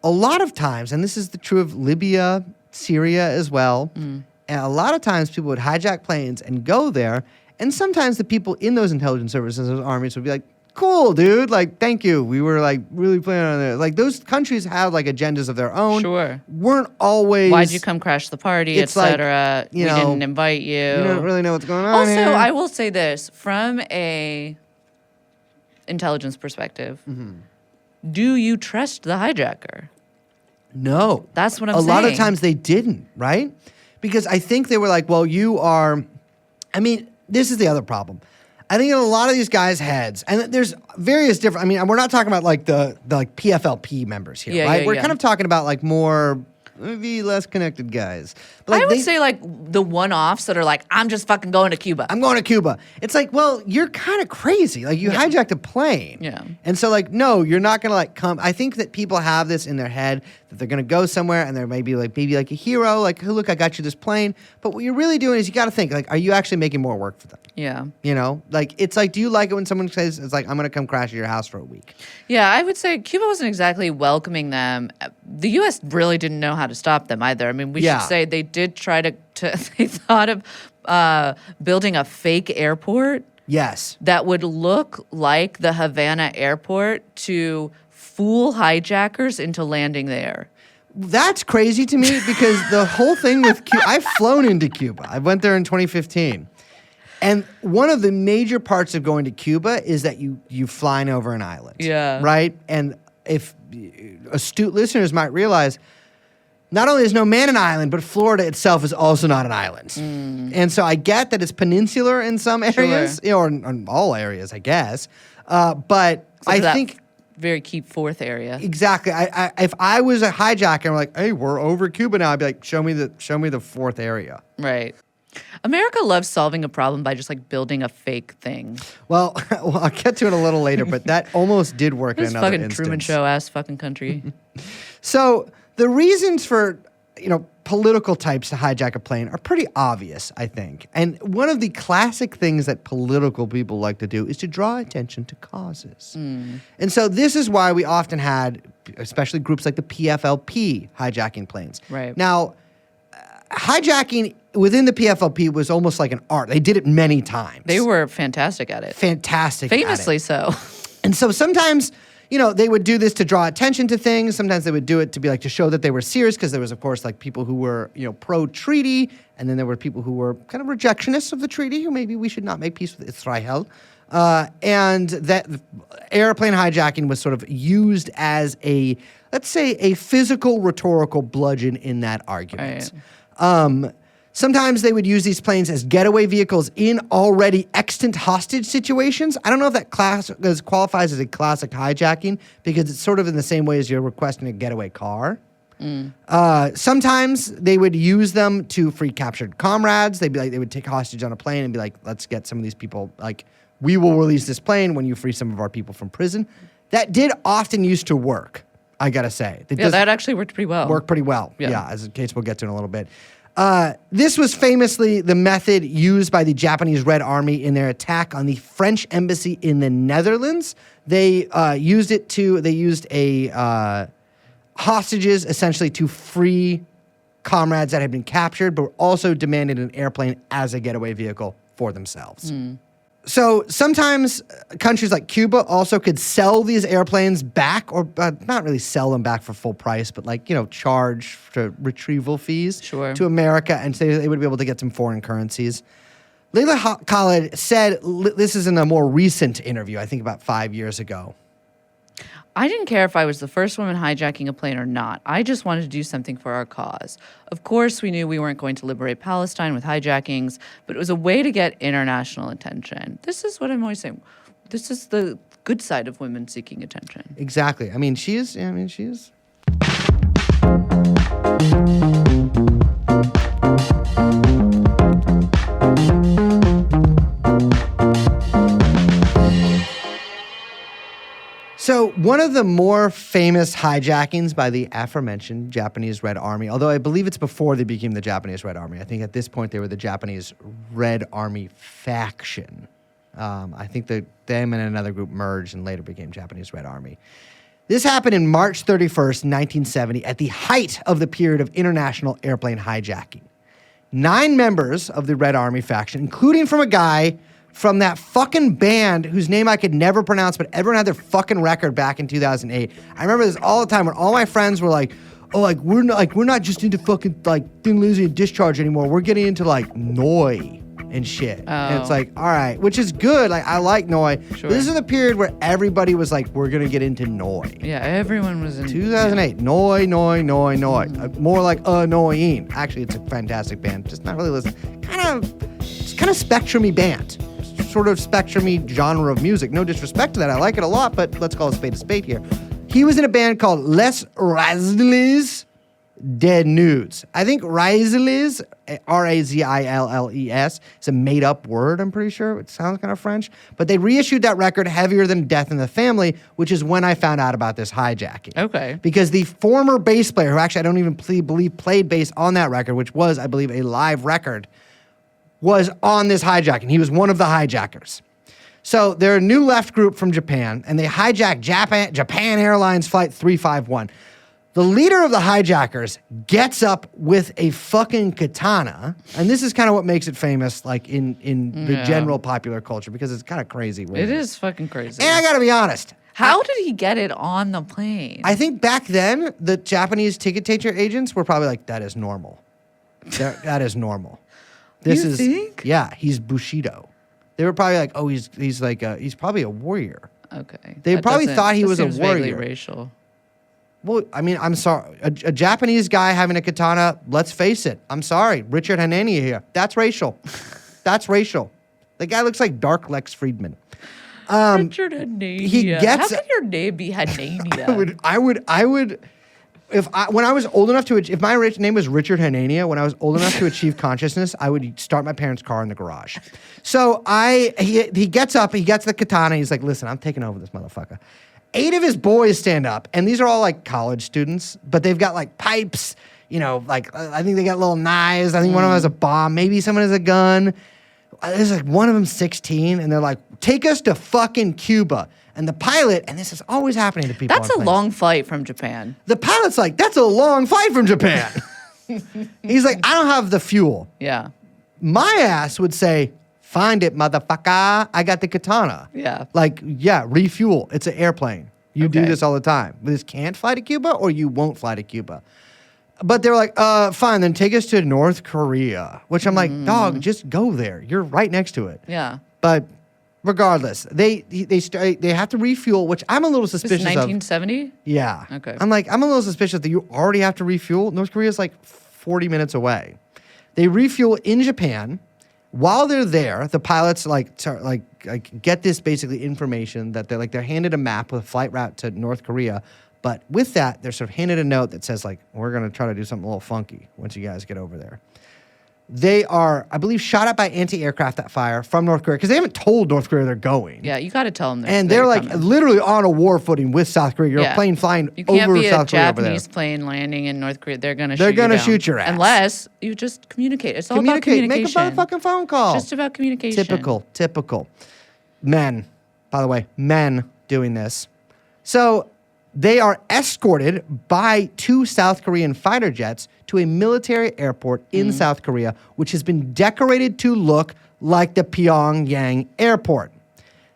a lot of times, and this is true of Libya, Syria as well, and a lot of times people would hijack planes and go there, and sometimes the people in those intelligence services, those armies would be like, cool, dude, thank you. We were really planning on it. Those countries have agendas of their own. Sure. Weren't always. Why'd you come crash the party, etc. We didn't invite you. You don't really know what's going on Also, here. I will say this, from a intelligence perspective, do you trust the hijacker? No. That's what I'm saying. A lot of times they didn't, right? Because I think they were like, well, you are... I mean, this is the other problem. I think in a lot of these guys' heads, and there's various different... I mean, we're not talking about the PFLP members here, right? We're kind of talking about more... maybe less connected guys. But, I would say like the one-offs that are like, I'm just fucking going to Cuba. I'm going to Cuba. It's like, well, you're kind of crazy. Like you hijacked a plane. Yeah. And so like, no, you're not going to like come. I think that people have this in their head that they're going to go somewhere and they're maybe like a hero. Like, hey, look, I got you this plane. But what you're really doing is you got to think like, are you actually making more work for them? Yeah. You know, like it's like, do you like it when someone says it's like, I'm going to come crash at your house for a week? Yeah, I would say Cuba wasn't exactly welcoming them. The U.S. really didn't know how to stop them either. I mean, we should say they did try to they thought of building a fake airport. Yes. That would look like the Havana airport to fool hijackers into landing there. That's crazy to me because the whole thing with Cuba, I've flown into Cuba. I went there in 2015. And one of the major parts of going to Cuba is that you flying over an island. Yeah. Right? And if astute listeners might realize, not only is no man an island, but Florida itself is also not an island. And so I get that it's peninsular in some areas, or in all areas, I guess. But so I think very key fourth area. Exactly. If I was a hijacker, I'm like, hey, we're over Cuba now. I'd be like, show me the fourth area. Right. America loves solving a problem by just like building a fake thing. Well, I'll get to it a little later, but that almost did work in another fucking instance. Truman Show ass fucking country. So the reasons for political types to hijack a plane are pretty obvious, I think. And one of the classic things that political people like to do is to draw attention to causes. And so this is why we often had, especially groups like the PFLP, hijacking planes. Right. Now, hijacking within the PFLP was almost like an art. They did it many times. They were fantastic at it. Famously so. And so sometimes, they would do this to draw attention to things. Sometimes they would do it to be like to show that they were serious because there was, of course, like people who were, pro-treaty. And then there were people who were kind of rejectionists of the treaty who maybe we should not make peace with Israel. And that airplane hijacking was sort of used as let's say, a physical rhetorical bludgeon in that argument. Right. Sometimes they would use these planes as getaway vehicles in already extant hostage situations. I don't know if that qualifies as a classic hijacking because it's sort of in the same way as you're requesting a getaway car. Sometimes they would use them to free captured comrades. They would take hostage on a plane and be like, let's get some of these people, like, we will release this plane when you free some of our people from prison. That did often used to work, I gotta say. That actually worked pretty well. Worked pretty well, as a case we'll get to in a little bit. This was famously the method used by the Japanese Red Army in their attack on the French embassy in the Netherlands. They used hostages essentially to free comrades that had been captured, but also demanded an airplane as a getaway vehicle for themselves. So sometimes countries like Cuba also could sell these airplanes back, or not really sell them back for full price, but charge for retrieval fees to America, and say they would be able to get some foreign currencies. Leila Khaled said, this is in a more recent interview, I think about 5 years ago. I didn't care if I was the first woman hijacking a plane or not. I just wanted to do something for our cause. Of course, we knew we weren't going to liberate Palestine with hijackings, but it was a way to get international attention. This is what I'm always saying. This is the good side of women seeking attention. Exactly. I mean, she is. So one of the more famous hijackings by the aforementioned Japanese Red Army, although I believe it's before they became the Japanese Red Army. I think at this point they were the Japanese Red Army faction. I think that them and another group merged and later became Japanese Red Army. This happened in March 31st, 1970, at the height of the period of international airplane hijacking. 9 members of the Red Army faction, including from a guy from that fucking band whose name I could never pronounce, but everyone had their fucking record back in 2008. I remember this all the time when all my friends were like, oh, we're not just into fucking Thin Lizzy and Discharge anymore. We're getting into Noi and shit. And it's all right, which is good. I like Noi. Sure. This is the period where everybody was we're gonna get into Noi. Yeah, everyone was in 2008. Noi. More like annoying. Actually, it's a fantastic band. Just not really listening. Kind of spectrum-y band. Sort of spectrum-y genre of music. No disrespect to that. I like it a lot, but let's call a spade here. He was in a band called Les Razlis dead nudes. I think Raziles, Razilles, is a made-up word, I'm pretty sure. It sounds kind of French. But they reissued that record, Heavier Than Death in the Family, which is when I found out about this hijacking. Okay. Because the former bass player, who actually I don't even believe played bass on that record, which was, I believe, a live record, was on this hijacking. He was one of the hijackers. So they're a new left group from Japan, and they hijacked Japan Airlines Flight 351. The leader of the hijackers gets up with a fucking katana, and this is kind of what makes it famous, like in the general popular culture, because it's kind of crazy. It is fucking crazy. And I gotta be honest. How did he get it on the plane? I think back then, the Japanese ticket taker agents were probably like, that is normal. That is normal. You think? Yeah, he's Bushido. They were probably like, oh, he's probably a warrior. Okay. They That probably doesn't- thought he that was a seems vaguely warrior. racial. Well, I mean, I'm sorry. A Japanese guy having a katana, let's face it. I'm sorry. Richard Hanania here. That's racial. That's racial. The guy looks like Dark Lex Friedman. Richard Hanania. he gets- How can your name be Hanania? I would, when I was old enough to, if my name was Richard Hanania, when I was old enough to achieve consciousness, I would start my parents' car in the garage. So he gets up, he gets the katana, he's like, listen, I'm taking over this motherfucker. 8 of his boys stand up, and these are all like college students, but they've got like pipes, like I think they got little knives. I think one of them has a bomb. Maybe someone has a gun. There's like one of them 16, and they're like, take us to fucking Cuba. And the pilot, and this is always happening to people. That's on a planes. long flight from Japan. The pilot's like, that's a long flight from Japan. He's like, I don't have the fuel. Yeah. My ass would say, find it, motherfucker. I got the katana. Yeah. Like, yeah, refuel. It's an airplane. You do Okay. this all the time. This can't fly to Cuba or you won't fly to Cuba. But they're like, fine, then take us to North Korea. Which I'm like, dog, just go there. You're right next to it. Yeah. But regardless, they have to refuel, which I'm a little This is suspicious of. 1970? Yeah. Okay. I'm a little suspicious that you already have to refuel. North Korea's like 40 minutes away. They refuel in Japan. While they're there, the pilots get this basically information that they're handed a map with a flight route to North Korea. But with that, they're sort of handed a note that says like, we're going to try to do something a little funky once you guys get over there. They are, I believe, shot at by anti-aircraft fire from North Korea because they haven't told North Korea they're going. Yeah, you got to tell them. And they're like literally on a war footing with South Korea. You're a plane flying You can't over be South a Korea over there. Japanese plane landing in North Korea. They're gonna They're shoot gonna you down. shoot your ass. Unless you just communicate. It's all about Communicate. communication. Make a motherfucking phone call. Just about communication. Typical. Men, by the way, men doing this. So they are escorted by 2 South Korean fighter jets to a military airport in South Korea, which has been decorated to look like the Pyongyang airport.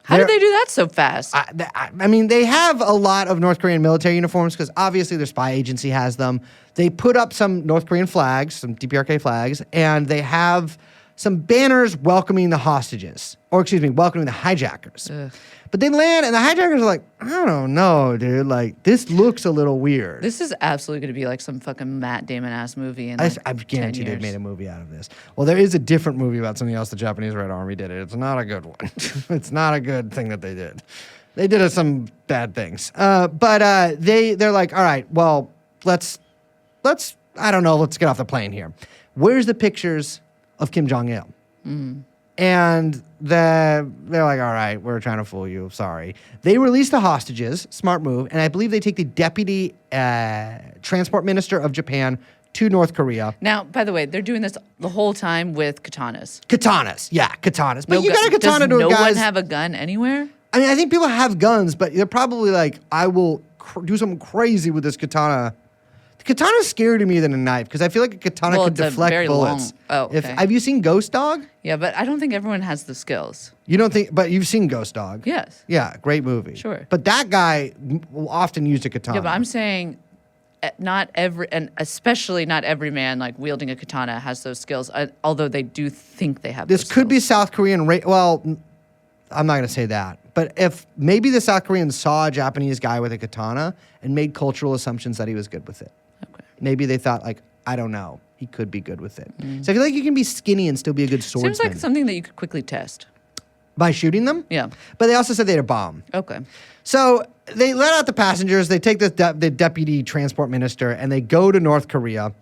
How did they do that so fast? I mean, they have a lot of North Korean military uniforms because obviously their spy agency has them. They put up some North Korean flags, some DPRK flags, and they have some banners welcoming the hostages, welcoming the hijackers. Ugh. But they land, and the hijackers are like, I don't know, dude. Like, this looks a little weird. This is absolutely going to be like some fucking Matt Damon ass movie. In I like guarantee 10 they've years. made a movie out of this. Well, there is a different movie about something else the Japanese Red Army did. It's not a good one. It's not a good thing that they did. They did some bad things. But they're like, all right, well, let's I don't know, let's get off the plane here. Where's the pictures of Kim Jong-il? And they're like, all right, we're trying to fool you. Sorry. They release the hostages. Smart move. And I believe they take the deputy transport minister of Japan to North Korea. Now, by the way, they're doing this the whole time with katanas. Katanas. Yeah, katanas. But No you got a gun- katana Does to a no guy's... one have a gun anywhere? I mean, I think people have guns, but they're probably like, I will do something crazy with this katana. The katana's scarier to me than a knife because I feel like a katana Well, could it's a deflect very bullets. long- oh, okay. Have you seen Ghost Dog? Yeah, but I don't think everyone has the skills. You don't think, but you've seen Ghost Dog. Yes. Yeah, great movie. Sure. But that guy often used a katana. Yeah, but I'm saying not every, and especially not every man like wielding a katana has those skills, although they do think they have This those could be skills. South Korean. Well, I'm not going to say that. But if maybe the South Koreans saw a Japanese guy with a katana and made cultural assumptions that he was good with it. Okay. Maybe they thought, like, I don't know, he could be good with it. So I feel like you can be skinny and still be a good swordsman. Seems like something that you could quickly test. by shooting them. Yeah. But they also said they had a bomb. Okay. So they let out the passengers. They take the deputy transport minister and they go to North Korea,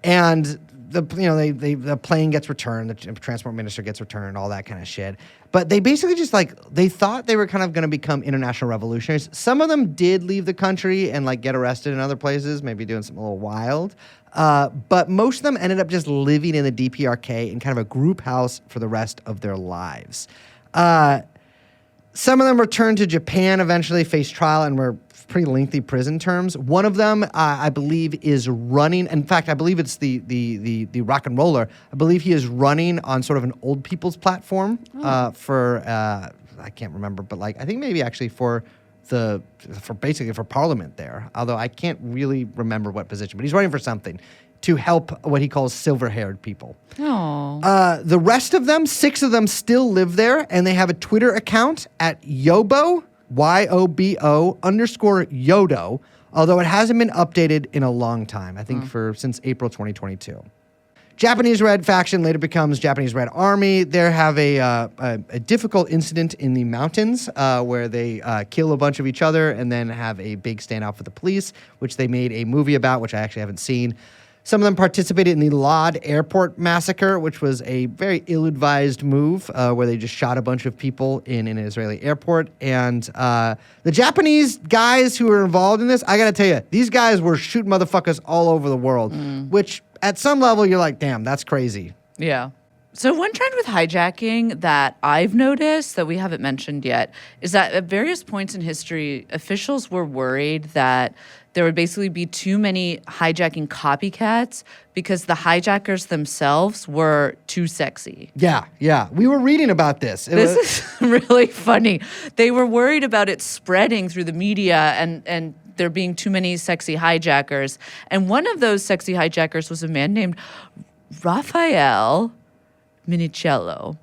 and the plane gets returned. The transport minister gets returned. All that kind of shit. But they basically just they thought they were kind of going to become international revolutionaries. Some of them did leave the country and get arrested in other places, maybe doing something a little wild. But most of them ended up just living in the DPRK in kind of a group house for the rest of their lives. Some of them returned to Japan eventually, faced trial, and were pretty lengthy prison terms. One of them, I believe, is running. In fact, I believe it's the rock and roller. I believe he is running on sort of an old people's platform for I can't remember, but I think maybe actually for Parliament there. Although I can't really remember what position, but he's running for something to help what he calls silver-haired people. Oh. The rest of them, 6 of them, still live there, and they have a Twitter account at Yobo, YOBO _Yodo, although it hasn't been updated in a long time, I think since April 2022. Japanese Red faction later becomes Japanese Red Army. They have a difficult incident in the mountains where they kill a bunch of each other and then have a big standoff with the police, which they made a movie about, which I actually haven't seen. Some of them participated in the Lod Airport massacre, which was a very ill-advised move where they just shot a bunch of people in an Israeli airport. And the Japanese guys who were involved in this, I got to tell you, these guys were shooting motherfuckers all over the world, which at some level you're like, damn, that's crazy. Yeah. So one trend with hijacking that I've noticed that we haven't mentioned yet is that at various points in history, officials were worried that there would basically be too many hijacking copycats because the hijackers themselves were too sexy. Yeah. We were reading about this. This is really funny. They were worried about it spreading through the media and there being too many sexy hijackers. And one of those sexy hijackers was a man named Raphael Minicello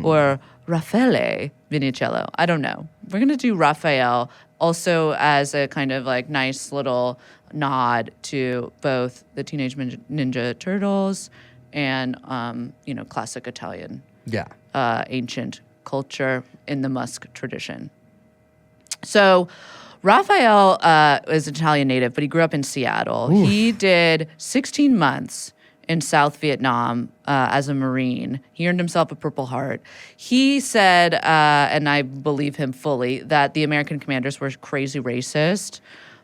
or Raphael Minicello. I don't know. We're going to do Raphael also as a kind of nice little nod to both the Teenage Ninja Turtles and, classic Italian ancient culture in the Musk tradition. So Raphael is an Italian native, but he grew up in Seattle. Oof. He did 16 months in South Vietnam as a Marine. He earned himself a Purple Heart. He said, and I believe him fully, that the American commanders were crazy racist.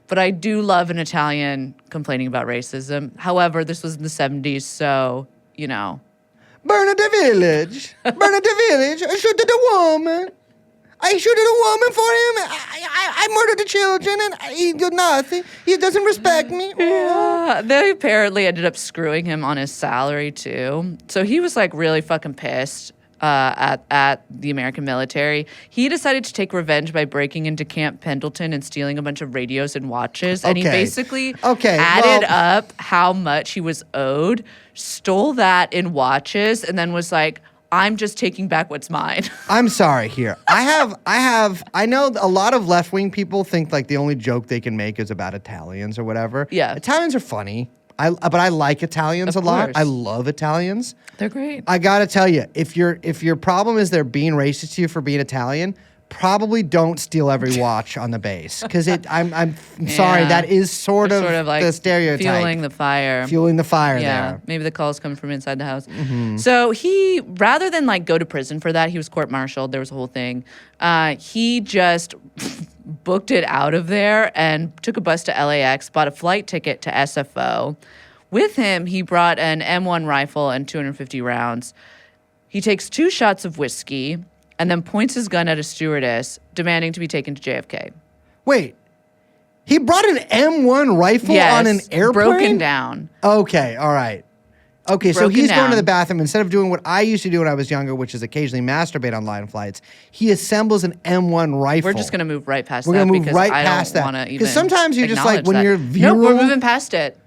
But I do love an Italian complaining about racism. However, this was in the 70s, so, Burn the village. Burn the village. I shooted a woman. I shooted a woman for him. I murdered the children, and he did nothing. He doesn't respect me. Yeah, they apparently ended up screwing him on his salary too. So he was really fucking pissed at the American military. He decided to take revenge by breaking into Camp Pendleton and stealing a bunch of radios and watches. And he basically added up how much he was owed, stole that in watches, and then was like, I'm just taking back what's mine. I'm sorry here. I know a lot of left-wing people think the only joke they can make is about Italians or whatever. Yeah. Italians are funny. But I like Italians a lot. I love Italians. They're great. I gotta tell you, if your problem is they're being racist to you for being Italian, probably don't steal every watch on the base because I'm sorry, that is sort of the stereotype. Fueling the fire there. Maybe the calls come from inside the house. So he, rather than go to prison for that, he was court-martialed. There was a whole thing. He just booked it out of there and took a bus to LAX, bought a flight ticket to SFO. With him, he brought an M1 rifle and 250 rounds. He takes 2 shots of whiskey and then points his gun at a stewardess, demanding to be taken to JFK. Wait, he brought an M1 rifle on an airplane? Broken down. Okay, all right. Okay, so he's going to the bathroom. Instead of doing what I used to do when I was younger, which is occasionally masturbate on line flights, he assembles an M1 rifle. We're just going to move right past that. We're going to move right I past don't that. want to even Because sometimes you're just when that. you're virile. No, we're moving past it.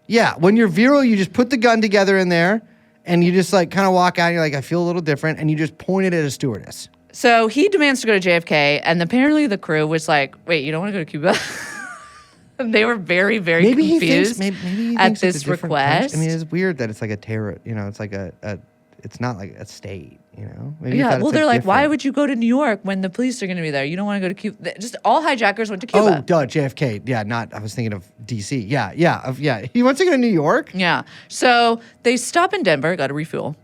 Yeah, when you're virile, you just put the gun together in there, and you just kind of walk out, and you're like, I feel a little different, and you just point it at a stewardess. So he demands to go to JFK, and apparently the crew was like, wait, you don't want to go to Cuba? They were very, very confused maybe he at thinks it's this a different request. country. I mean, it's weird that it's like a terror, it's like it's not like a state, you know? Maybe Yeah, well, they're like, why different- would you go to New York when the police are going to be there? You don't want to go to Cuba. Just all hijackers went to Cuba. Oh, duh, JFK. Yeah, I was thinking of D.C. Yeah. He wants to go to New York? Yeah. So they stop in Denver, got to refuel.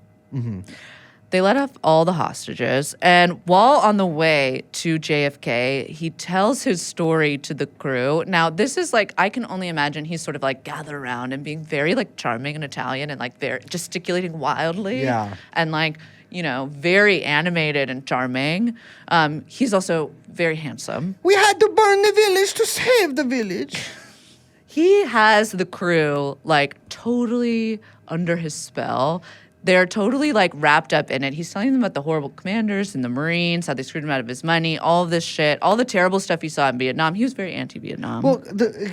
They let off all the hostages. And while on the way to JFK, he tells his story to the crew. Now, this is like, I can only imagine he's sort of like gathered around and being very like charming and Italian and like very gesticulating wildly. Yeah. And like, you know, very animated and charming. He's also very handsome. We had to burn the village to save the village. He has the crew like totally under his spell. They're totally like wrapped up in it. He's telling them about the horrible commanders and the Marines, how they screwed him out of his money, all of this shit, all the terrible stuff he saw in Vietnam. He was very anti-Vietnam. Well,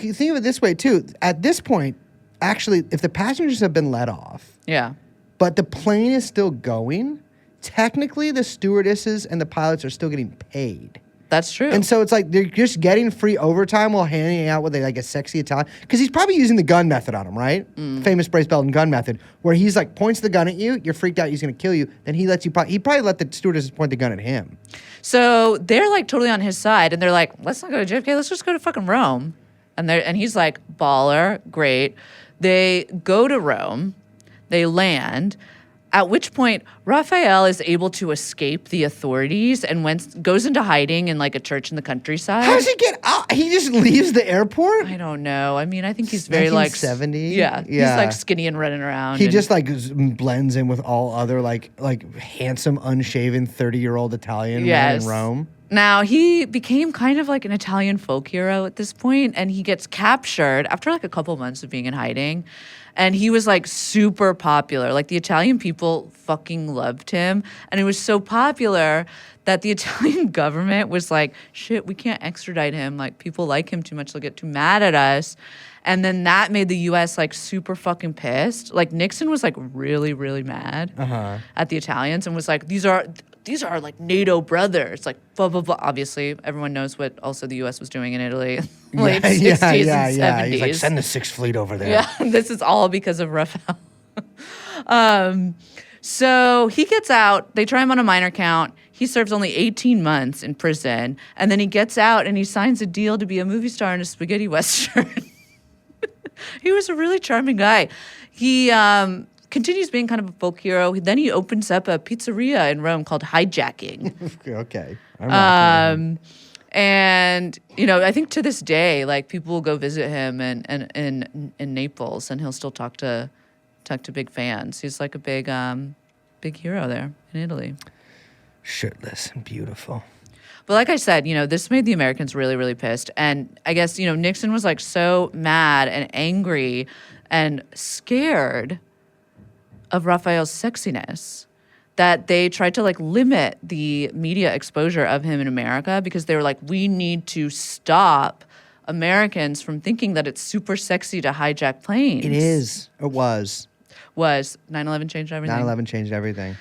you think of it this way, too. At this point, actually, if the passengers have been let off, yeah. but the plane is still going, technically the stewardesses and the pilots are still getting paid. That's true. And so it's like they're just getting free overtime while hanging out with a sexy Italian. Because he's probably using the gun method on him, right? Famous brace belt and gun method, where he's like points the gun at you, you're freaked out, he's going to kill you. Then he lets you. He probably let the stewardesses point the gun at him. So they're like totally on his side, and they're like, let's not go to JFK, let's just go to fucking Rome. And he's like, baller, great. They go to Rome, they land. At which point, Raphael is able to escape the authorities and goes into hiding in like a church in the countryside. How does he get out? He just leaves the airport? I don't know. I mean, I think he's very like 1970? Yeah, he's Yeah. like skinny and running around. He and- just like blends in with all other like handsome, unshaven 30-year-old Italian man in Rome. Now, he became kind of like an Italian folk hero at this point, and he gets captured after like a couple months of being in hiding. And he was like super popular. Like the Italian people fucking loved him. And it was so popular that the Italian government was like, shit, we can't extradite him. Like people like him too much. They'll get too mad at us. And then that made the U.S. like super fucking pissed. Like Nixon was like really, really mad at the Italians and was like, these are like NATO brothers, like blah, blah, blah. Obviously, everyone knows what also the U.S. was doing in Italy. Late 60s and 70s. He's like, send the Sixth Fleet over there. Yeah, this is all because of Raphael. So he gets out. They try him on a minor count. He serves only 18 months in prison. And then he gets out and he signs a deal to be a movie star in a spaghetti western. He was a really charming guy. He continues being kind of a folk hero. Then he opens up a pizzeria in Rome called Hijacking. Okay. I'm rocking with him. And, you know, I think to this day, like people will go visit him in Naples and he'll still talk to big fans. He's like a big hero there in Italy. Shirtless and beautiful. But like I said, you know, this made the Americans really, really pissed. And I guess, you know, Nixon was like so mad and angry and scared of Raphael's sexiness that they tried to like limit the media exposure of him in America because they were like, we need to stop Americans from thinking that it's super sexy to hijack planes. It is. It was. 9/11 changed everything? 9/11 changed everything.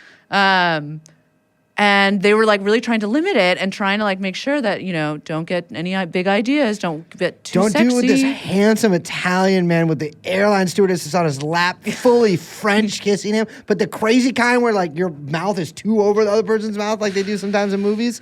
And they were like really trying to limit it and trying to like make sure that, you know, don't get any big ideas, don't get too Don't sexy. do it with this handsome Italian man with the airline stewardess on his lap, fully French kissing him, but the crazy kind where like your mouth is too over the other person's mouth like they do sometimes in movies.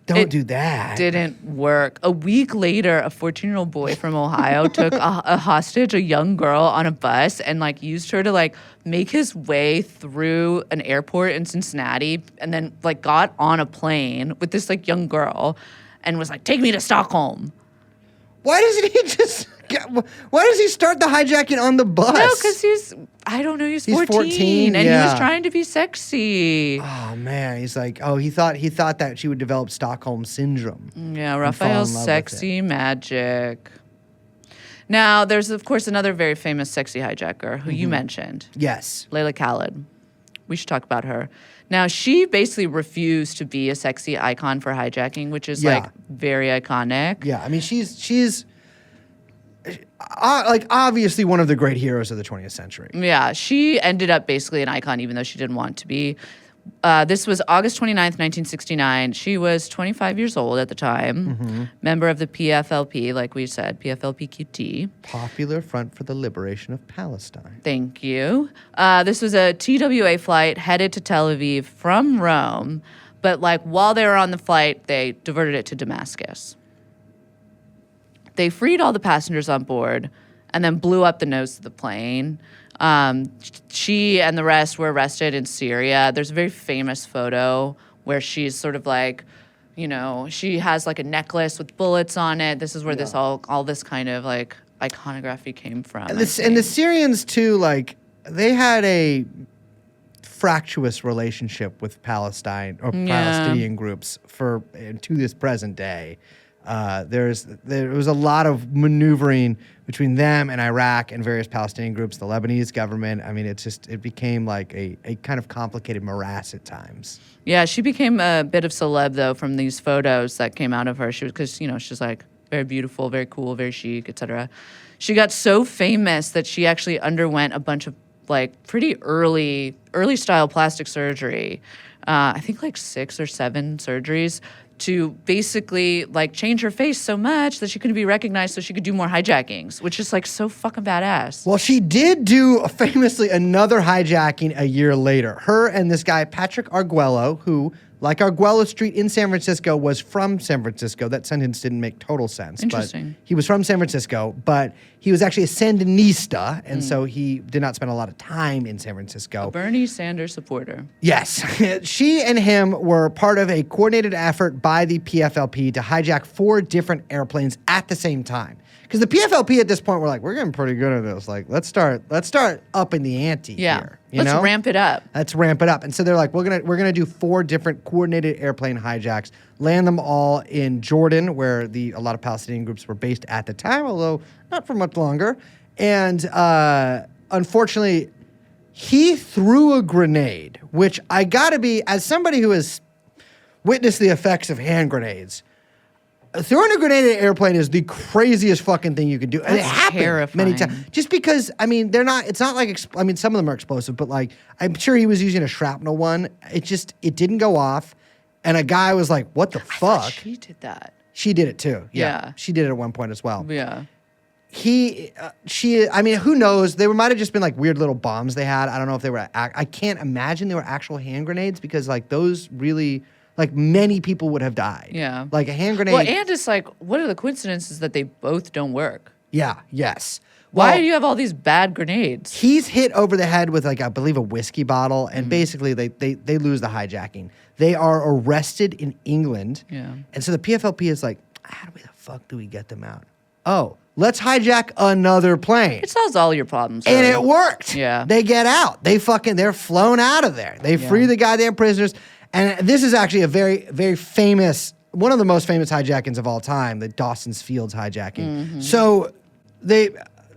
Don't do that. Didn't work. A week later, a 14-year-old boy from Ohio took a hostage, a young girl, on a bus and like used her to like make his way through an airport in Cincinnati and then like got on a plane with this like young girl and was like, take me to Stockholm. Why doesn't he just why does he start the hijacking on the bus? No, because he's 14 and he was trying to be sexy. Oh man, he's like, he thought that she would develop Stockholm syndrome. Yeah, Raphael's sexy magic. Now, there's of course another very famous sexy hijacker who you mentioned. Yes. Layla Khaled. We should talk about her. Now, she basically refused to be a sexy icon for hijacking, which is like very iconic. Yeah, I mean she's like obviously one of the great heroes of the 20th century. Yeah, she ended up basically an icon even though she didn't want to be. This was August 29th, 1969. She was 25 years old at the time, member of the PFLP, like we said, PFLP-QT. Popular Front for the Liberation of Palestine. Thank you. This was a TWA flight headed to Tel Aviv from Rome, but like while they were on the flight, they diverted it to Damascus. They freed all the passengers on board and then blew up the nose of the plane. She and the rest were arrested in Syria. There's a very famous photo where she's sort of like, you know, she has like a necklace with bullets on it. This is where this all this kind of like iconography came from. And the Syrians too, like they had a fractious relationship with Palestine or Palestinian groups to this present day. There was a lot of maneuvering between them and Iraq and various Palestinian groups, the Lebanese government. I mean, it became like a kind of complicated morass at times. Yeah, she became a bit of celeb though from these photos that came out of her. She was, because you know, she's like very beautiful, very cool, very chic, etc. She got so famous that she actually underwent a bunch of like pretty early style plastic surgery. I think like 6 or 7 surgeries to basically like change her face so much that she couldn't be recognized so she could do more hijackings, which is like so fucking badass. Well, she did do famously another hijacking a year later. Her and this guy, Patrick Arguello, who, like Arguello Street in San Francisco, was from San Francisco. That sentence didn't make total sense. Interesting. But he was from San Francisco, but he was actually a Sandinista, and so he did not spend a lot of time in San Francisco. A Bernie Sanders supporter. Yes. She and him were part of a coordinated effort by the PFLP to hijack 4 different airplanes at the same time. Because the PFLP at this point were like, we're getting pretty good at this. Like, let's start upping the ante here. Let's ramp it up. Let's ramp it up. And so they're like, we're gonna do 4 different coordinated airplane hijacks, land them all in Jordan, where a lot of Palestinian groups were based at the time, although not for much longer. And unfortunately, he threw a grenade, which I gotta be, as somebody who has witnessed the effects of hand grenades, throwing a grenade at an airplane is the craziest fucking thing you could do. And it happened terrifying. many times. Just because, I mean, it's not like, I mean, some of them are explosive, but like, I'm sure he was using a shrapnel one. It didn't go off. And a guy was like, what the fuck? She did that. She did it too. Yeah. She did it at one point as well. Yeah. I mean, who knows? They might have just been like weird little bombs they had. I don't know if they were, I can't imagine they were actual hand grenades because like those really, like many people would have died. Yeah. Like a hand grenade. Well, and it's like, what are the coincidences that they both don't work? Yeah, yes. Why Well, do you have all these bad grenades? He's hit over the head with like, I believe, a whiskey bottle, and basically they lose the hijacking. They are arrested in England. Yeah. And so the PFLP is like, how the fuck do we get them out? Oh, let's hijack another plane. It solves all your problems. And really. it worked. Yeah. They get out. They're flown out of there. They free the goddamn prisoners. And this is actually a very, very famous, one of the most famous hijackings of all time, the Dawson's Fields hijacking. So they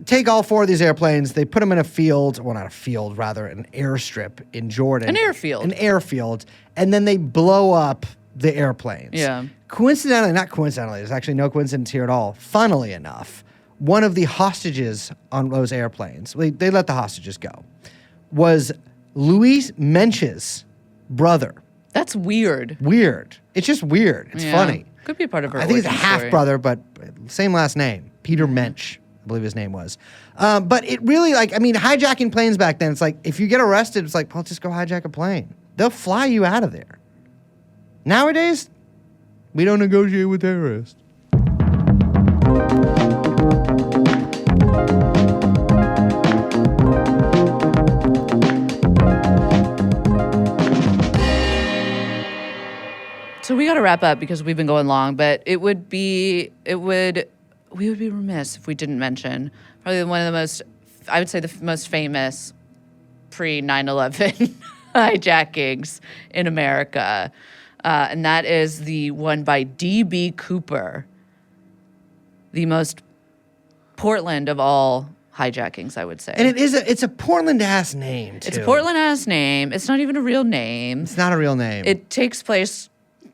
take all 4 of these airplanes, they put them in a field, well, not a field, rather an airstrip in Jordan. An airfield. An airfield. And then they blow up the airplanes. Yeah. Coincidentally, not coincidentally, there's actually no coincidence here at all. Funnily enough, one of the hostages on those airplanes, they let the hostages go, was Louis Mensch's brother. That's weird. Weird. It's just weird. It's Yeah. funny. Could be a part of her I think it's a origin story. half brother, but same last name. Peter Mensch, I believe his name was. But it really, like, I mean, hijacking planes back then, it's like, if you get arrested, it's like, well, just go hijack a plane. They'll fly you out of there. Nowadays, we don't negotiate with terrorists. So we got to wrap up because we've been going long, but we would be remiss if we didn't mention probably one of the most, I would say the most famous pre-9/11 hijackings in America. And that is the one by D.B. Cooper, the most Portland of all hijackings, I would say. And it's a Portland-ass name, too. It's a Portland-ass name. It's not even a real name. It's not a real name. It takes place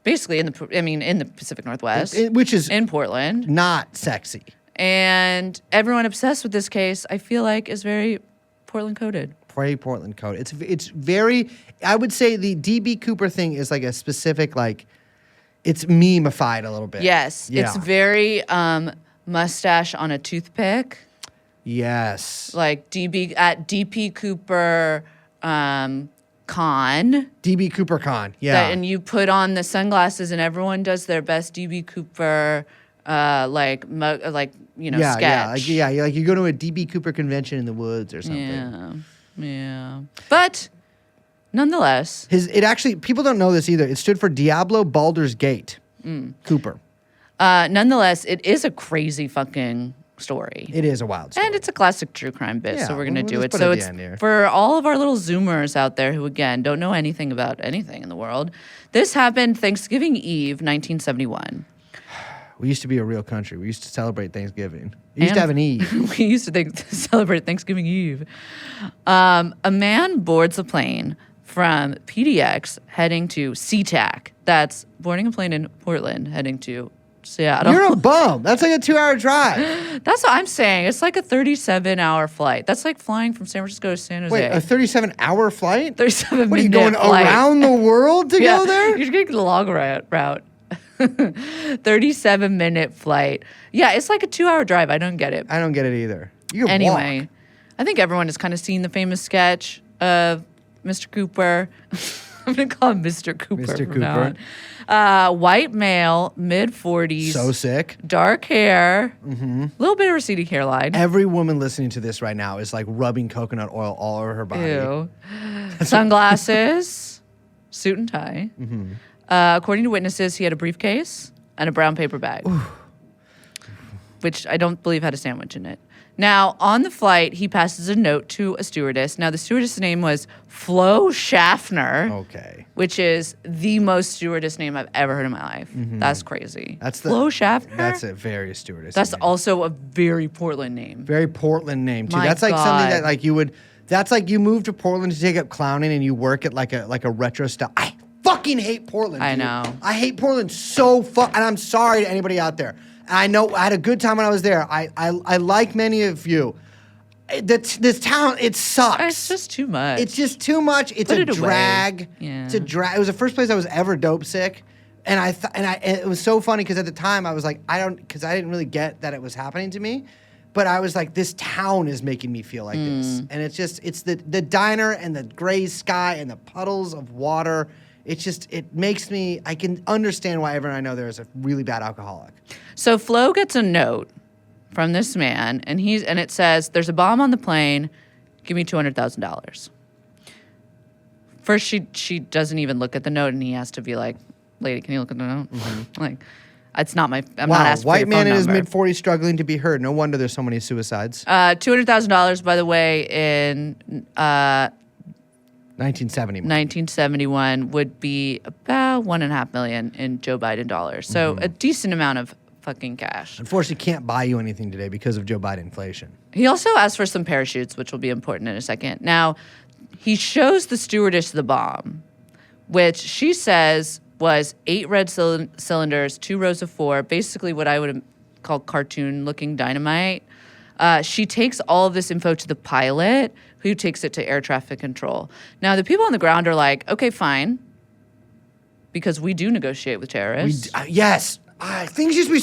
basically in the Pacific Northwest, which is in Portland. not sexy. And everyone obsessed with this case, I feel like, is very Portland coded. very Portland code. It's very. I would say the DB Cooper thing is like a specific like. It's meme-ified a little bit. Yes, Yeah. it's very mustache on a toothpick. Yes. Like DP Cooper Con. DB Cooper Con. Yeah. And you put on the sunglasses, and everyone does their best DB Cooper, sketch. Yeah. Like you go to a DB Cooper convention in the woods or something. Yeah. But nonetheless, It actually people don't know this either. It stood for Diablo Baldur's Gate. Cooper. nonetheless, it is a crazy fucking story. It is a wild story. And it's a classic true crime bit, Yeah, so we're going to we'll do just it. put So it at it's the end here. for all of our little Zoomers out there who, again, don't know anything about anything in the world. This happened Thanksgiving Eve, 1971. We used to be a real country. We used to celebrate Thanksgiving. We used to have an Eve. We used to celebrate Thanksgiving Eve. A man boards a plane from PDX heading to SeaTac. That's boarding a plane in Portland heading to Seattle. You're a bum. That's like a 2-hour drive. That's what I'm saying. It's like a 37-hour flight. That's like flying from San Francisco to San Jose. Wait, a 37-hour flight? 37-minute What are you going flight. around the world to Yeah, go there? You're getting the long route. 37-minute flight. Yeah, it's like a 2-hour drive. I don't get it. I don't get it either. You can Anyway, walk. I think everyone has kind of seen the famous sketch of Mr. Cooper. I'm going to call him Mr. Cooper. Mr. from now on. White male, mid-40s. So sick. Dark hair. Little bit of receding hairline. Every woman listening to this right now is like rubbing coconut oil all over her body. Ew. Sunglasses. Suit and tie. According to witnesses, he had a briefcase and a brown paper bag, which I don't believe had a sandwich in it. Now, on the flight, he passes a note to a stewardess. Now, the stewardess' name was Flo Schaffner, Okay. which is the most stewardess name I've ever heard in my life. That's crazy. That's Flo Schaffner? That's a very stewardess. That's name. also a very Portland name. Very Portland name too. My That's like something that God. like you would. That's like you move to Portland to take up clowning and you work at like a retro style. I fucking hate Portland. I dude. know. I hate Portland so and I'm sorry to anybody out there. And I know I had a good time when I was there. I like many of you. This town, it sucks. It's just too much. It's just too much. It's Put a it away. drag. Yeah. It's a drag. It was the first place I was ever dope sick, and it was so funny because at the time I was like, I didn't really get that it was happening to me, but I was like, this town is making me feel like this, and it's the diner and the gray sky and the puddles of water. It makes me. I can understand why everyone I know there is a really bad alcoholic. So Flo gets a note from this man, and it says, "There's a bomb on the plane. Give me $200,000." First, she doesn't even look at the note, and he has to be like, "Lady, can you look at the note?" Like, it's not my. I'm not asking for white your man phone in his number. mid-40s struggling to be heard. No wonder there's so many suicides. $200,000, by the way, in 1970. 1971 would be about $1.5 million in Joe Biden dollars. So a decent amount of fucking cash. Unfortunately, can't buy you anything today because of Joe Biden inflation. He also asked for some parachutes, which will be important in a second. Now, he shows the stewardess the bomb, which she says was 8 red cylinders, 2 rows of 4, basically what I would call cartoon-looking dynamite. She takes all of this info to the pilot, who takes it to air traffic control. Now, the people on the ground are like, okay, fine, because we do negotiate with terrorists. Yes. Things used to be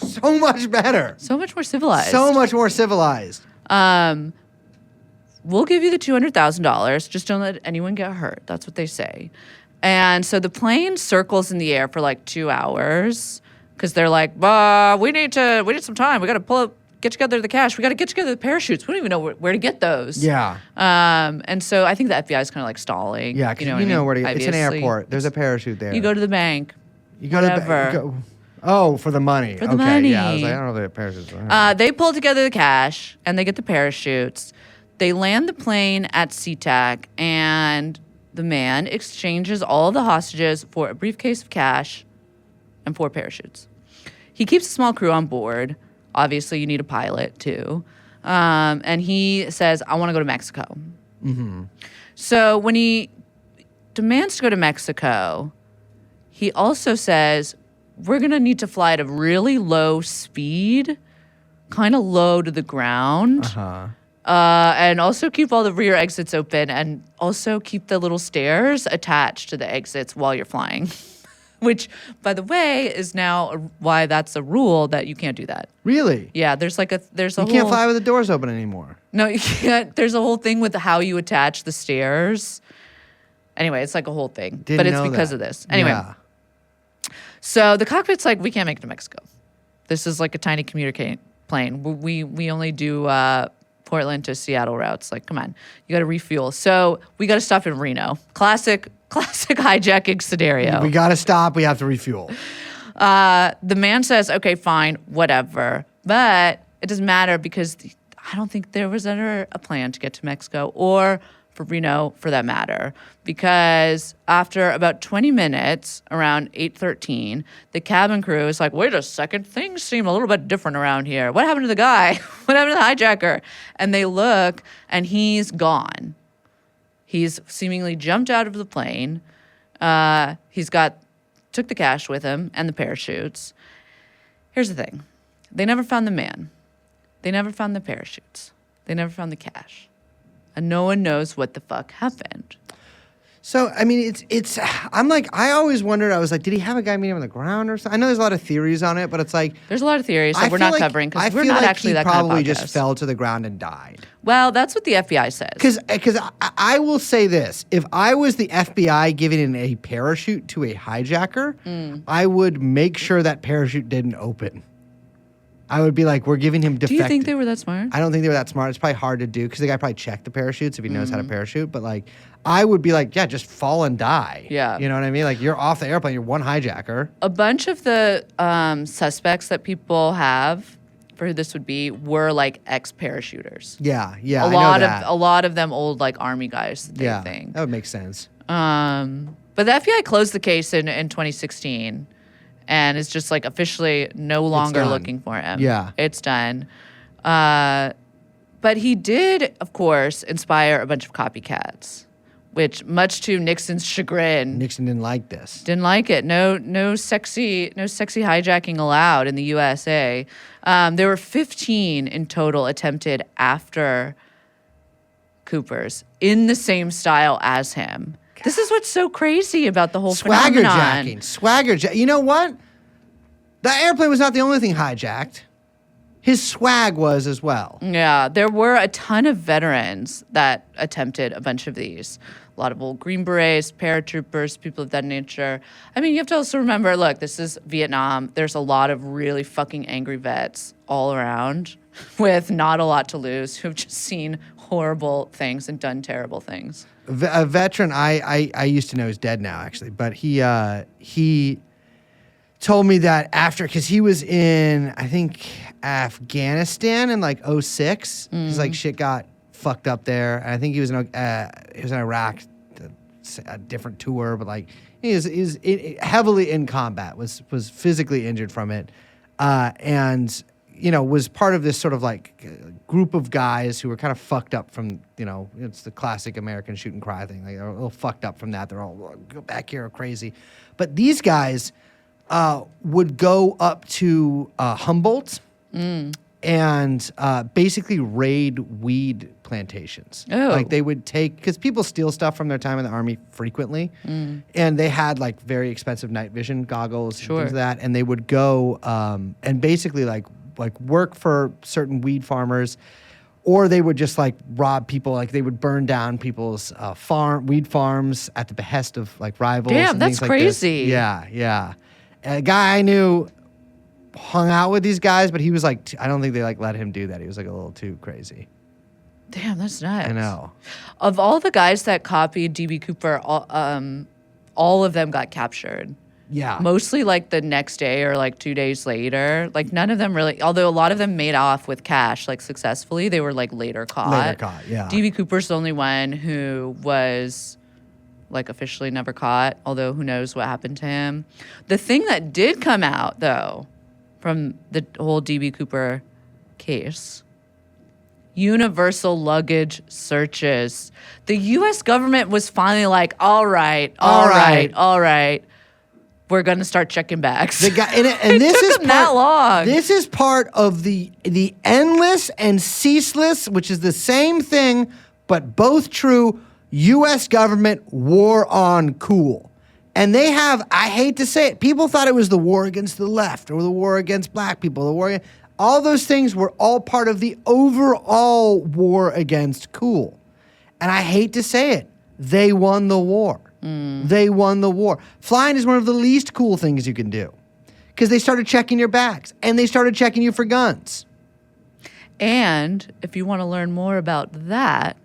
so much better. So much more civilized. So much more civilized. We'll give you the $200,000. Just don't let anyone get hurt. That's what they say. And so the plane circles in the air for like 2 hours because they're like, we need some time. We got to get together the cash. We got to get together the parachutes. We don't even know where to get those. Yeah. And so I think the FBI is kind of like stalling. Yeah, because what you I know mean? where to get. It's an Obviously. airport. There's a parachute there. You go to the bank. You go to whatever. Oh, for the money. For the okay, money. yeah. I was like, I don't know if they have parachutes. They pull together the cash and they get the parachutes. They land the plane at SeaTac, and the man exchanges all of the hostages for a briefcase of cash and 4 parachutes. He keeps a small crew on board. Obviously, you need a pilot too. And he says, I want to go to Mexico. So when he demands to go to Mexico, he also says, we're going to need to fly at a really low speed, kind of low to the ground. And also keep all the rear exits open, and also keep the little stairs attached to the exits while you're flying. Which, by the way, is now why that's a rule that you can't do that. Really? Yeah, there's a You whole... can't fly with the doors open anymore. No, you can't. There's a whole thing with how you attach the stairs. Anyway, it's like a whole thing. Didn't but it's know because that. of this. Anyway, Yeah. so the cockpit's like, we can't make it to Mexico. This is like a tiny commuter plane. We only do Portland to Seattle routes. Like, come on, you got to refuel. So we got to stop in Reno. Classic hijacking scenario. We got to stop. We have to refuel. The man says, okay, fine, whatever. But it doesn't matter because I don't think there was ever a plan to get to Mexico or for Reno for that matter. Because after about 20 minutes, around 8:13, the cabin crew is like, wait a second, things seem a little bit different around here. What happened to the guy? What happened to the hijacker? And they look and he's gone. He's seemingly jumped out of the plane. Took the cash with him and the parachutes. Here's the thing. They never found the man. They never found the parachutes. They never found the cash. And no one knows what the fuck happened. So, I mean, I always wondered, I was like, did he have a guy meet him on the ground or something? I know there's a lot of theories on it, but it's like... There's a lot of theories that we're feel not like- covering I because we're feel not like actually he that kind of probably podcast. just fell to the ground and died. Well, that's what the FBI says. Because I will say this. If I was the FBI giving a parachute to a hijacker, I would make sure that parachute didn't open. I would be like, we're giving him defective. Do you think they were that smart? I don't think they were that smart. It's probably hard to do because the guy probably checked the parachutes if he knows how to parachute. But like, I would be like, yeah, just fall and die. Yeah. You know what I mean? Like, you're off the airplane. You're one hijacker. A bunch of the suspects that people have for who this would be were like ex-parachuters. Yeah. Yeah. A I know lot that. of a lot of them old like army guys. They think. That would make sense. But the FBI closed the case in 2016, and is just like officially no longer done. looking for him. Yeah. It's done. But he did, of course, inspire a bunch of copycats, which, much to Nixon's chagrin, Nixon didn't like this. didn't like it. No sexy hijacking allowed in the USA. There were 15 in total attempted after Cooper's in the same style as him. This is what's so crazy about the whole Swagger phenomenon. jacking. Swagger jack. You know what? That airplane was not the only thing hijacked. His swag was as well. Yeah, there were a ton of veterans that attempted a bunch of these. A lot of old Green Berets, paratroopers, people of that nature. I mean, you have to also remember, look, this is Vietnam. There's a lot of really fucking angry vets all around with not a lot to lose who have just seen horrible things and done terrible things. A veteran I used to know is dead now, actually, but he told me that after, because he was in, I think, Afghanistan in like 2006. He's like, shit got fucked up there. And I think he was in Iraq, a different tour, but like he is heavily in combat, was physically injured from it, and was part of this sort of like group of guys who were kind of fucked up from, it's the classic American shoot and cry thing. Like, they're a little fucked up from that. They're all go back here crazy, but these guys would go up to Humboldt and basically raid weed plantations. Oh. Like they would take, because people steal stuff from their time in the army frequently, and they had like very expensive night vision goggles and Sure. things like that, and they would go and basically like work for certain weed farmers, or they would just like rob people. Like they would burn down people's weed farms at the behest of like rivals. Damn, and that's things like this. crazy. Yeah. And a guy I knew hung out with these guys, but he was like, I don't think they like let him do that. He was like a little too crazy. Damn, that's nuts. I know. Of all the guys that copied DB Cooper, all of them got captured. Yeah. Mostly like the next day or like 2 days later. Like none of them really, although a lot of them made off with cash like successfully, they were like later caught. Yeah. DB Cooper's the only one who was like officially never caught, although who knows what happened to him. The thing that did come out though from the whole DB Cooper case, universal luggage searches. The U.S. government was finally like, all right. we're gonna start checking bags. The guy, and this took is him that long. This is part of the endless and ceaseless, which is the same thing, but both true. U.S. government war on cool. And they have, I hate to say it, people thought it was the war against the left or the war against black people, all those things were all part of the overall war against cool. And I hate to say it, they won the war. They won the war. Flying is one of the least cool things you can do because they started checking your bags and they started checking you for guns. And if you want to learn more about that,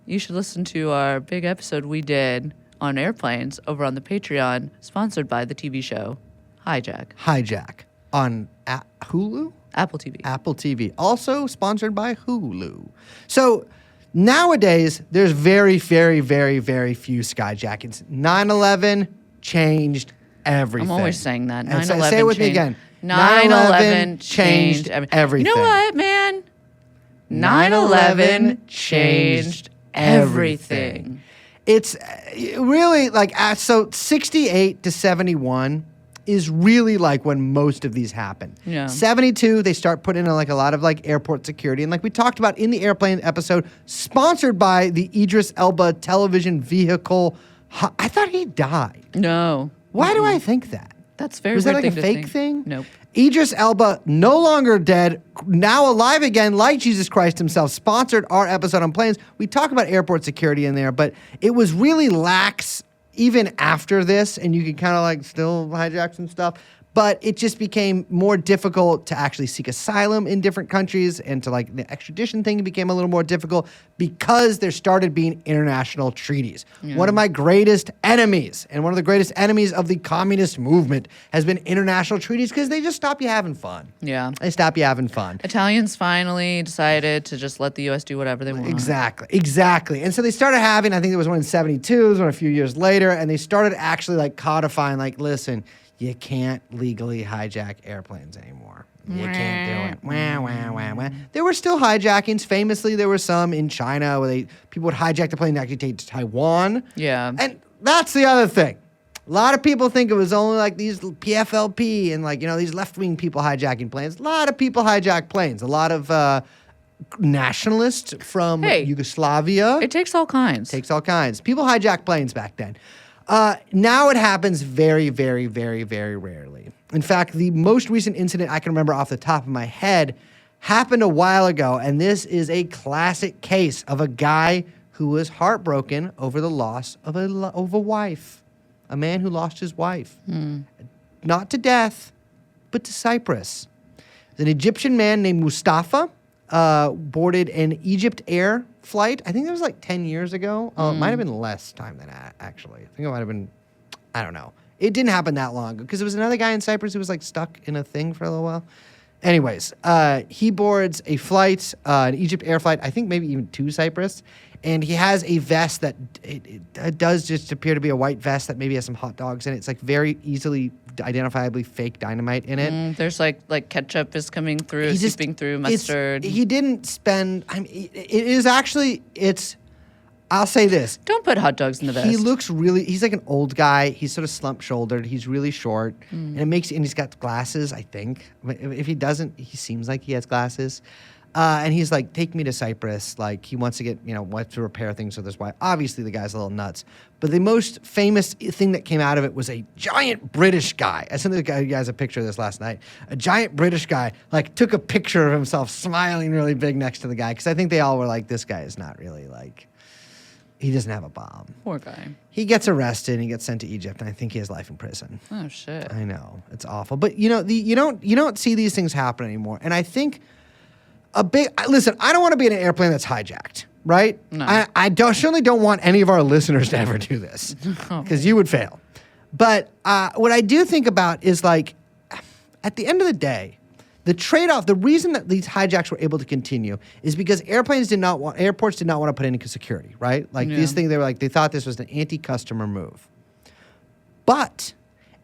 you should listen to our big episode we did on airplanes over on the Patreon, sponsored by the TV show Hijack on Hulu? Apple TV. Apple TV. Also sponsored by Hulu. So nowadays, there's very, very, very, very few skyjackings. 9/11 changed everything. I'm always saying that. 9/11 And say it with me again. 9/11 changed everything. You know what, man? 9/11 changed everything. It's really like, so 68 to 71 is really like when most of these happen. Yeah. 72, they start putting in like a lot of like airport security. And like we talked about in the airplane episode, sponsored by the Idris Elba television vehicle. I thought he died. No. Why do I think that? That's very Was that weird like a thing to fake think. thing? Nope. Idris Elba, no longer dead, now alive again, like Jesus Christ himself, sponsored our episode on planes. We talk about airport security in there, but it was really lax even after this, and you could kind of like still hijack some stuff. But it just became more difficult to actually seek asylum in different countries, and to like the extradition thing became a little more difficult because there started being international treaties. Yeah. One of my greatest enemies, and one of the greatest enemies of the communist movement, has been international treaties because they just stop you having fun. Yeah. They stop you having fun. Italians finally decided to just let the U.S. do whatever they want. Exactly. And so they started having, I think there was one in 72, there was one a few years later, and they started actually like codifying, like, listen, you can't legally hijack airplanes anymore. You can't do it. Wah, wah, wah, wah. There were still hijackings. Famously, there were some in China where people would hijack the plane and actually take it to Taiwan. Yeah. And that's the other thing. A lot of people think it was only like these PFLP and like, these left-wing people hijacking planes. A lot of people hijack planes. A lot of nationalists from Yugoslavia. It takes all kinds. Takes all kinds. People hijack planes back then. Now it happens very, very, very, very rarely. In fact, the most recent incident I can remember off the top of my head happened a while ago, and this is a classic case of a guy who was heartbroken over the loss of a wife. A man who lost his wife. Not to death, but to Cyprus. An Egyptian man named Mustafa boarded an Egypt Air flight. I think that was like 10 years ago. It might have been less time than that, actually. I think it might have been, I don't know. It didn't happen that long ago because there was another guy in Cyprus who was like stuck in a thing for a little while. Anyways, he boards a flight, an Egypt Air flight, I think maybe even to Cyprus. And he has a vest that it does just appear to be a white vest that maybe has some hot dogs in it. It's like very easily identifiably fake dynamite in it. There's like ketchup is coming through, seeping through, mustard. He didn't spend. I mean, it is actually. I'll say this. Don't put hot dogs in the vest. He looks really. He's like an old guy. He's sort of slump-shouldered. He's really short, and and he's got glasses. I think if he doesn't, he seems like he has glasses. And he's like, take me to Cyprus. Like, he wants to get, wants to repair things with his wife. Obviously, the guy's a little nuts. But the most famous thing that came out of it was a giant British guy. I sent you guys a picture of this last night. A giant British guy, like, took a picture of himself smiling really big next to the guy. Because I think they all were like, this guy is not really, like, he doesn't have a bomb. Poor guy. He gets arrested and he gets sent to Egypt. And I think he has life in prison. Oh, shit. I know. It's awful. But, you don't see these things happen anymore. And I think... Listen, I don't want to be in an airplane that's hijacked, right? No. I certainly don't want any of our listeners to ever do this because you would fail. But what I do think about is like, at the end of the day, the trade-off, the reason that these hijacks were able to continue is because airports did not want to put in security, right? Like these things, they thought this was an anti-customer move. But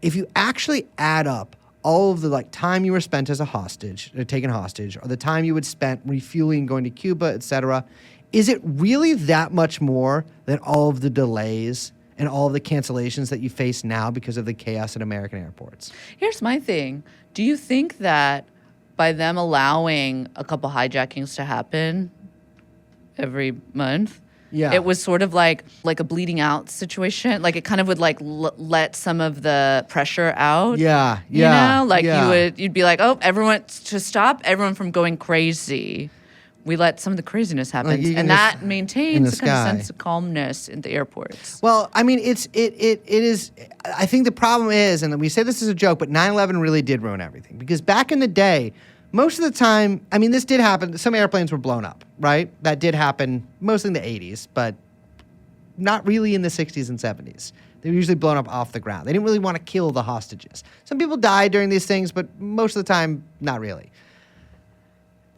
if you actually add up all of the time you were spent as a hostage, or taken hostage, or the time you would spent refueling, going to Cuba, etc., is it really that much more than all of the delays and all of the cancellations that you face now because of the chaos at American airports. Here's my thing. Do you think that by them allowing a couple hijackings to happen every month, Yeah. it was sort of like a bleeding out situation? Like it kind of would like let some of the pressure out. Yeah, You yeah, know, like yeah. you'd be like, oh, everyone to stop everyone from going crazy. We let some of the craziness happen, you can and just- that in maintains the a kind of sky. sense of calmness in the airports. Well, I mean, it is. I think the problem is, and we say this as a joke, but 9/11 really did ruin everything because back in the day, most of the time, I mean, this did happen. Some airplanes were blown up, right? That did happen mostly in the 80s, but not really in the 60s and 70s. They were usually blown up off the ground. They didn't really want to kill the hostages. Some people died during these things, but most of the time, not really.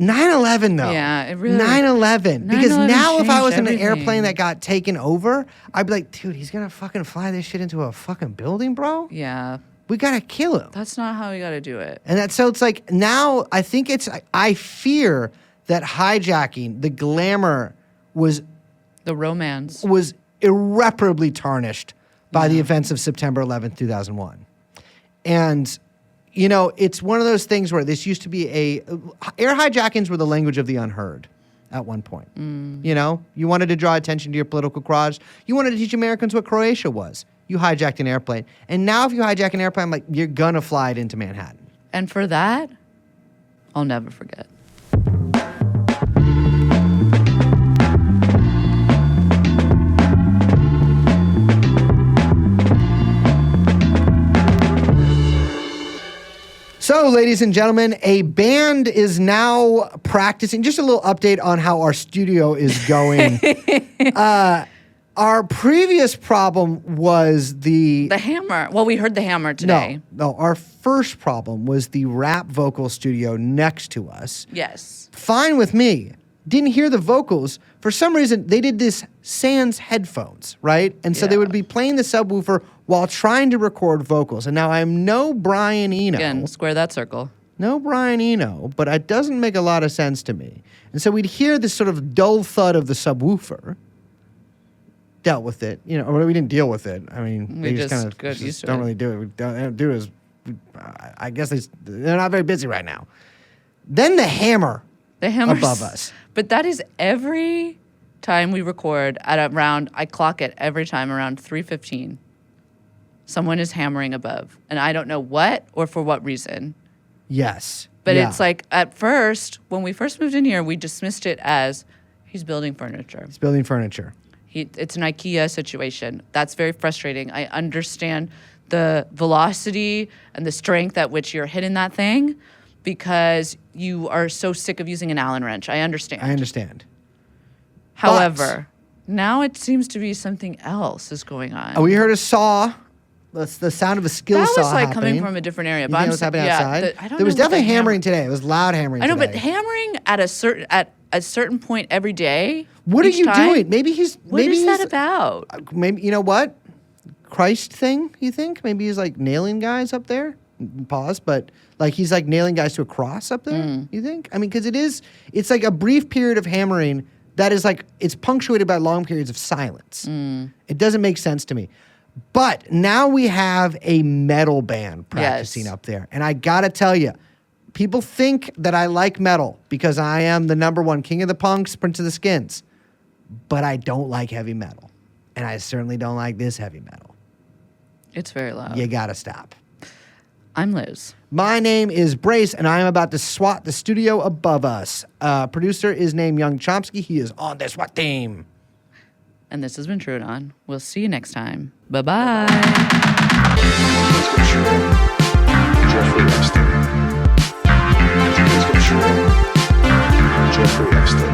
9/11 though. Yeah, it really- 9/11. Because 9/11 now if I was in changed an airplane everything. that got taken over, I'd be like, dude, he's gonna fucking fly this shit into a fucking building, bro. Yeah, We gotta kill him. that's not how you got to do it. And so it's like now I think I fear that hijacking, the glamour was The romance. irreparably tarnished by the events of September 11th, 2001. And you know, it's one of those things where this used to be air hijackings were the language of the unheard at one point. You know, you wanted to draw attention to your political cause. You wanted to teach Americans what Croatia was. You hijacked an airplane. And now if you hijack an airplane, like, you're gonna fly it into Manhattan. And for that, I'll never forget. So, ladies and gentlemen, a band is now practicing. Just a little update on how our studio is going. Our previous problem was The hammer. Well, we heard the hammer today. No, our first problem was the rap vocal studio next to us. Yes. Fine with me. Didn't hear the vocals. For some reason, they did this sans headphones, right? And so they Yeah. would be playing the subwoofer while trying to record vocals. And now I'm no Brian Eno. Again, square that circle. No Brian Eno, but it doesn't make a lot of sense to me. And so we'd hear this sort of dull thud of the subwoofer. Dealt with it, you know, or we didn't deal with it. I mean, We they just just kind of got used to don't it. really do it. We don't do it as, I guess they're not very busy right now. Then the hammer The hammer above us. But that is every time we record at around, I clock it every time around 3:15. Someone is hammering above. And I don't know what or for what reason. Yes. But Yeah. it's like at first, when we first moved in here, we dismissed it as he's building furniture. It's building furniture. It's an IKEA situation. That's very frustrating. I understand the velocity and the strength at which you're hitting that thing because you are so sick of using an Allen wrench. I understand. I understand. However, now it seems to be something else is going on. We heard a saw. That's the sound of a skill that saw was like happening. coming from a different area. You But think I'm it was happening yeah, outside? I don't There was know what the definitely hammering hammer- today. It was loud hammering I know, today. but hammering at a certain point every day. What are each you time? doing? Maybe he's. What maybe is that he's- about? Maybe, you know what? Christ thing, you think? Maybe he's like nailing guys up there? Pause, but like he's like nailing guys to a cross up there, you think? I mean, because it's like a brief period of hammering that is like, it's punctuated by long periods of silence. It doesn't make sense to me. But now we have a metal band practicing Yes. up there. And I gotta tell you, people think that I like metal because I am the #1 king of the punks, prince of the skins. But I don't like heavy metal. And I certainly don't like this heavy metal. It's very loud. You gotta stop. I'm Liz. My name is Brace, and I am about to SWAT the studio above us. Producer is named Young Chomsky. He is on the SWAT team. And this has been TrueAnon. We'll see you next time. Bye-bye. Let's go TrueAnon. Jeffrey Epstein. Let's go TrueAnon. Jeffrey Epstein.